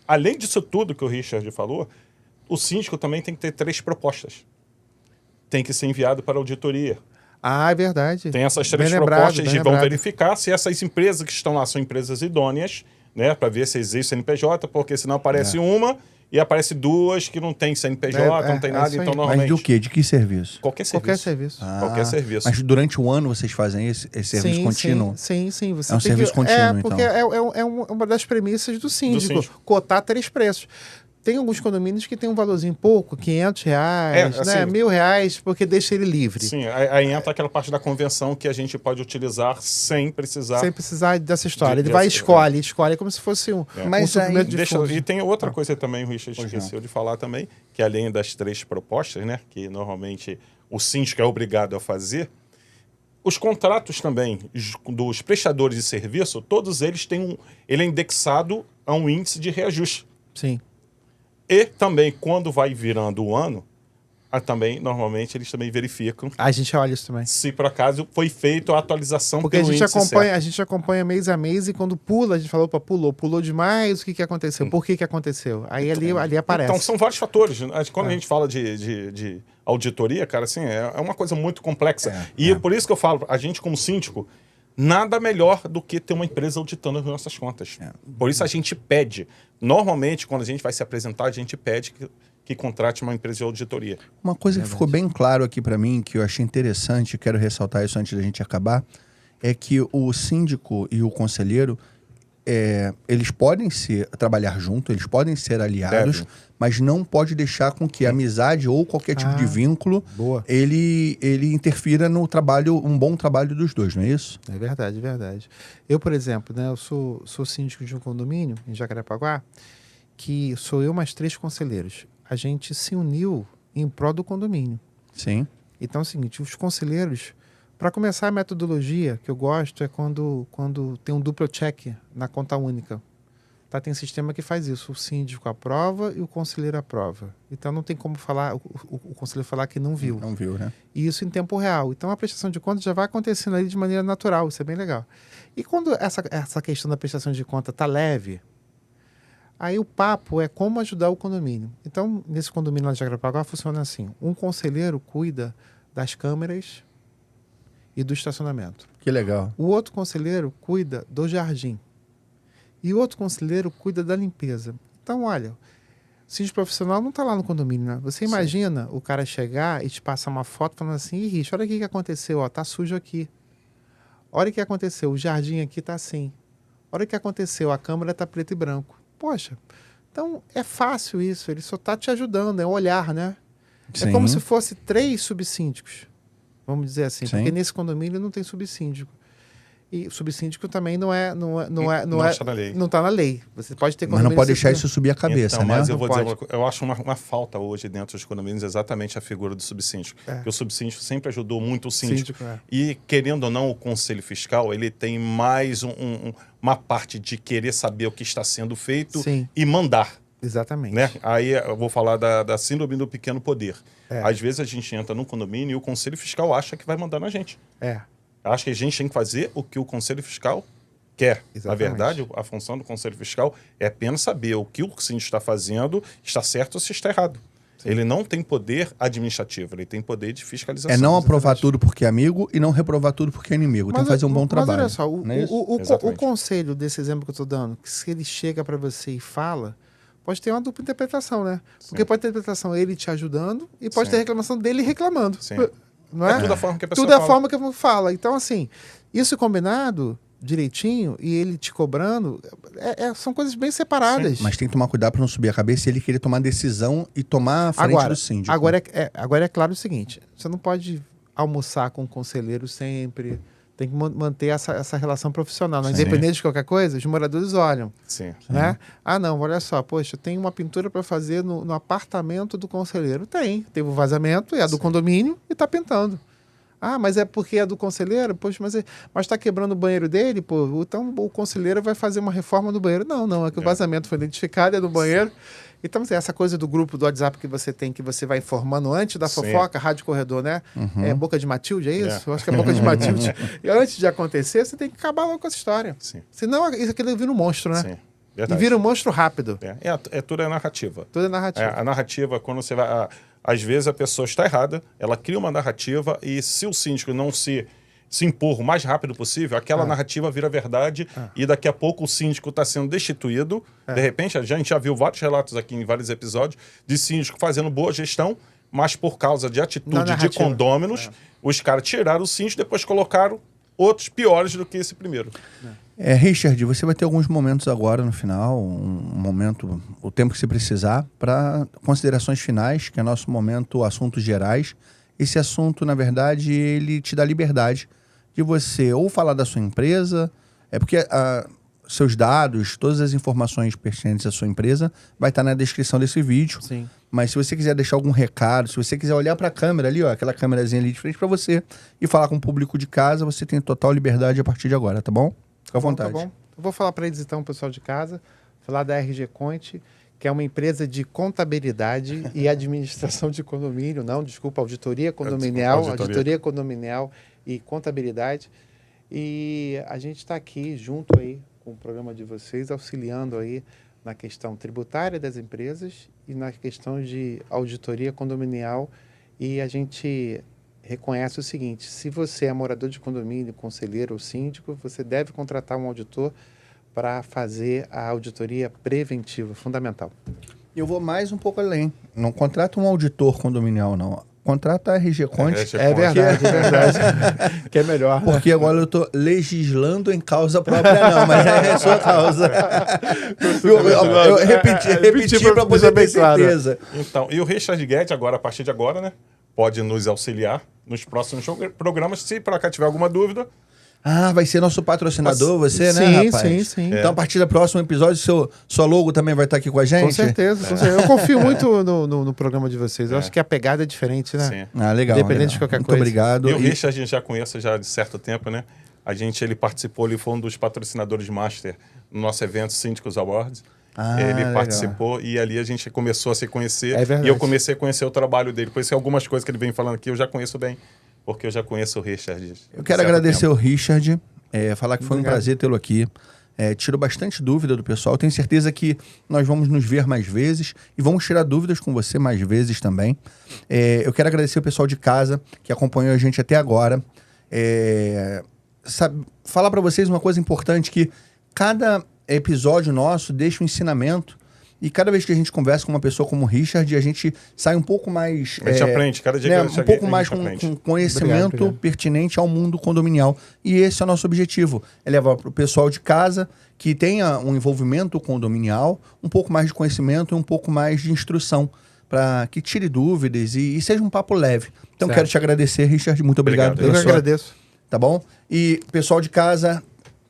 B: Além disso tudo que o Richard falou, o síndico também tem que ter 3 propostas. Tem que ser enviado para a auditoria.
C: É verdade.
B: Tem essas 3 propostas e vão verificar se essas empresas que estão lá são empresas idôneas, né, para ver se existe CNPJ, porque senão aparece uma e aparece 2 que não tem CNPJ, não tem nada, então normalmente...
A: Mas do quê? De que serviço?
B: Qualquer serviço. Qualquer serviço.
A: Mas durante o ano vocês fazem esse serviço contínuo?
C: Sim. Você
A: é um serviço contínuo, então.
C: Porque é uma das premissas do síndico, cotar 3 preços. tem alguns condomínios que tem um valorzinho pouco, R$500, né?
B: assim,
C: R$1.000, porque deixa ele livre.
B: Sim, aí entra aquela parte da convenção que a gente pode utilizar sem precisar...
C: Sem precisar dessa história. Ele vai e escolhe como se fosse um suplemento de fundos.
B: E tem outra coisa também, o Richard esqueceu de falar também, que além das 3 propostas, né, que normalmente o síndico é obrigado a fazer, os contratos também dos prestadores de serviço, todos eles têm ele é indexado a um índice de reajuste.
C: Sim.
B: E também, quando vai virando o ano, também, normalmente, eles também verificam.
C: A gente olha isso também.
B: Se, por acaso, foi feita a atualização
C: porque
B: pelo índice certo.
C: A gente acompanha mês a mês e quando pula, a gente fala, opa, pulou demais, o que aconteceu? Por que aconteceu? Aí ali aparece.
B: Então, são vários fatores. Quando a gente fala de auditoria, cara, assim, é uma coisa muito complexa. Por isso que eu falo, a gente como síndico, nada melhor do que ter uma empresa auditando as nossas contas. Por isso a gente pede. Normalmente, quando a gente vai se apresentar, a gente pede que contrate uma empresa de auditoria.
A: Uma coisa que ficou bem claro aqui para mim, que eu achei interessante, quero ressaltar isso antes da gente acabar, é que o síndico e o conselheiro, eles podem trabalhar junto, eles podem ser aliados, mas não pode deixar com que a amizade ou qualquer tipo de vínculo, ele interfira no trabalho, um bom trabalho dos dois, não é isso?
C: É verdade, é verdade. Eu, por exemplo, né, eu sou síndico de um condomínio em Jacarepaguá, que sou eu mais 3 conselheiros. A gente se uniu em prol do condomínio.
A: Sim.
C: Então é o seguinte, os conselheiros, para começar a metodologia que eu gosto é quando tem um duplo check na conta única. Tá, tem sistema que faz isso, o síndico aprova e o conselheiro aprova. Então não tem como falar, o conselheiro falar que não viu.
A: Não viu, né?
C: E isso em tempo real. Então a prestação de contas já vai acontecendo ali de maneira natural, isso é bem legal. E quando essa questão da prestação de conta tá leve, aí o papo é como ajudar o condomínio. Então, nesse condomínio lá de Jacarepaguá funciona assim. Um conselheiro cuida das câmeras e do estacionamento.
A: Que legal.
C: O outro conselheiro cuida do jardim. E o outro conselheiro cuida da limpeza. Então, olha, o síndico profissional não está lá no condomínio, né? Você imagina o cara chegar e te passar uma foto falando assim, ih, Rich, olha o que aconteceu, ó, tá sujo aqui. Olha o que aconteceu, o jardim aqui tá assim. Olha o que aconteceu, a câmera tá preto e branco. Poxa, então é fácil isso, ele só está te ajudando, é olhar, né? Sim. É como se fosse 3 subsíndicos, vamos dizer assim, Sim. porque nesse condomínio não tem subsíndico. E o subsíndico também não está na lei. Não está na lei. Você pode ter
A: mas não pode deixar isso subir a cabeça,
B: então,
A: né?
B: Mas eu vou dizer, eu acho uma falta hoje dentro dos condomínios exatamente a figura do subsíndico. Porque o subsíndico sempre ajudou muito o síndico. E, querendo ou não, o Conselho Fiscal, ele tem mais uma parte de querer saber o que está sendo feito Sim. e mandar.
C: Exatamente.
B: Né? Aí eu vou falar da síndrome do pequeno poder. Às vezes a gente entra num condomínio e o Conselho Fiscal acha que vai mandar na gente. Acho que a gente tem que fazer o que o Conselho Fiscal quer. Exatamente. Na verdade, a função do Conselho Fiscal é apenas saber o que o síndico está fazendo, está certo ou se está errado. Sim. Ele não tem poder administrativo, ele tem poder de fiscalização.
A: É não aprovar tudo porque é amigo e não reprovar tudo porque é inimigo. Tem que fazer um bom trabalho.
C: Mas olha só, o conselho desse exemplo que eu estou dando, que se ele chega para você e fala, pode ter uma dupla interpretação, né? Porque pode ter interpretação ele te ajudando e pode ter reclamação dele reclamando.
B: Sim.
C: Não é?
B: Tudo a forma que a pessoa
C: fala.
B: Tudo a
C: forma que eu falo. Então, assim, isso combinado direitinho e ele te cobrando, são coisas bem separadas.
A: Sim, mas tem que tomar cuidado para não subir a cabeça e ele querer tomar decisão e tomar a frente do síndico.
C: Agora é claro o seguinte, você não pode almoçar com o conselheiro sempre, tem que manter essa relação profissional. Sim. Independente de qualquer coisa, os moradores olham.
B: Sim.
C: Né? Ah, não, olha só, poxa, tem uma pintura para fazer no apartamento do conselheiro. Teve um vazamento, é a do condomínio e está pintando. Ah, mas é porque é do conselheiro? Poxa, mas está quebrando o banheiro dele? Pô, então o conselheiro vai fazer uma reforma do banheiro. Não, é que o vazamento foi identificado, é do banheiro. Sim. Então, essa coisa do grupo do WhatsApp que você tem, que você vai informando antes da fofoca, Rádio Corredor, né? Uhum. É Boca de Matilde, é isso? Eu acho que é Boca de Matilde. E antes de acontecer, você tem que acabar logo com essa história. Sim. Senão, isso aqui vira um monstro, né? Sim. Verdade. E vira um monstro rápido.
B: Tudo é narrativa.
C: Tudo é narrativa.
B: A narrativa, quando você vai... Às vezes a pessoa está errada, ela cria uma narrativa e se o síndico não se impor o mais rápido possível, aquela narrativa vira verdade e daqui a pouco o síndico está sendo destituído. De repente, a gente já viu vários relatos aqui em vários episódios de síndico fazendo boa gestão, mas por causa de atitude de condôminos, os caras tiraram o síndico e depois colocaram outros piores do que esse primeiro.
A: Richard, você vai ter alguns momentos agora no final, um momento, o tempo que você precisar, para considerações finais, que é nosso momento assuntos gerais. Esse assunto, na verdade, ele te dá liberdade de você ou falar da sua empresa, porque seus dados, todas as informações pertinentes à sua empresa vai estar na descrição desse vídeo.
C: Sim.
A: Mas se você quiser deixar algum recado, se você quiser olhar para a câmera ali, ó, aquela câmerazinha ali de frente para você e falar com o público de casa, você tem total liberdade a partir de agora, tá bom? Fica à vontade.
C: Tá bom. Eu vou falar para eles então, pessoal de casa, falar da RG Conte, que é uma empresa de contabilidade e administração de condomínio, auditoria condominial, auditoria condominial e contabilidade. E a gente está aqui junto aí com o programa de vocês, auxiliando aí na questão tributária das empresas e na questão de auditoria condominial. E a gente reconhece o seguinte: se você é morador de condomínio, conselheiro ou síndico, você deve contratar um auditor para fazer a auditoria preventiva, fundamental.
A: Eu vou mais um pouco além. Não contrata um auditor condominial, não. Contrata a RG Conte.
C: É verdade. Que é melhor.
A: Porque agora eu estou legislando em causa própria, não, mas é sua causa. eu repeti para poder ter certeza.
B: Então, e o Richard Guedes, agora, a partir de agora, né, pode nos auxiliar nos próximos programas. Se por acaso tiver alguma dúvida...
A: vai ser nosso patrocinador, você,
C: sim,
A: né, rapaz?
C: Sim.
A: Então, a partir do próximo episódio, sua logo também vai estar aqui com a gente?
C: Com certeza. Eu confio muito no programa de vocês. Eu acho que a pegada é diferente, né?
B: Sim.
A: Legal.
C: Independente de qualquer
A: muito
C: coisa.
A: Obrigado.
B: E o Richard, a gente já conhece já de certo tempo, né? Ele participou, ele foi um dos patrocinadores master no nosso evento Síndicos Awards. Ele participou e ali a gente começou a se conhecer.
C: É verdade.
B: E eu comecei a conhecer o trabalho dele. Por isso que algumas coisas que ele vem falando aqui eu já conheço bem. Porque eu já conheço o Richard.
A: Eu quero agradecer o Richard, falar que foi um prazer tê-lo aqui. Tirou bastante dúvida do pessoal. Tenho certeza que nós vamos nos ver mais vezes e vamos tirar dúvidas com você mais vezes também. Eu quero agradecer o pessoal de casa que acompanhou a gente até agora. Falar para vocês uma coisa importante, que cada episódio nosso deixa um ensinamento. E cada vez que a gente conversa com uma pessoa como o Richard, a gente sai um pouco mais...
B: A gente aprende, cada dia que
A: um pouco mais com conhecimento pertinente ao mundo condominial. E esse é o nosso objetivo, é levar para o pessoal de casa que tenha um envolvimento condominial, um pouco mais de conhecimento e um pouco mais de instrução, para que tire dúvidas e seja um papo leve. Então, quero te agradecer, Richard, muito obrigado.
C: Eu que agradeço.
A: Tá bom? E, pessoal de casa,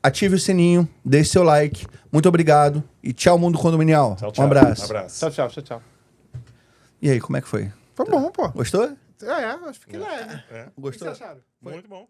A: ative o sininho, deixe seu like. Muito obrigado e tchau, mundo condominial.
B: Tchau.
A: Um abraço.
C: Tchau.
A: E aí, como é que foi?
C: Foi bom, pô.
A: Gostou?
C: Acho que fiquei leve.
A: Gostou?
C: O que vocês acharam?
B: Muito bom.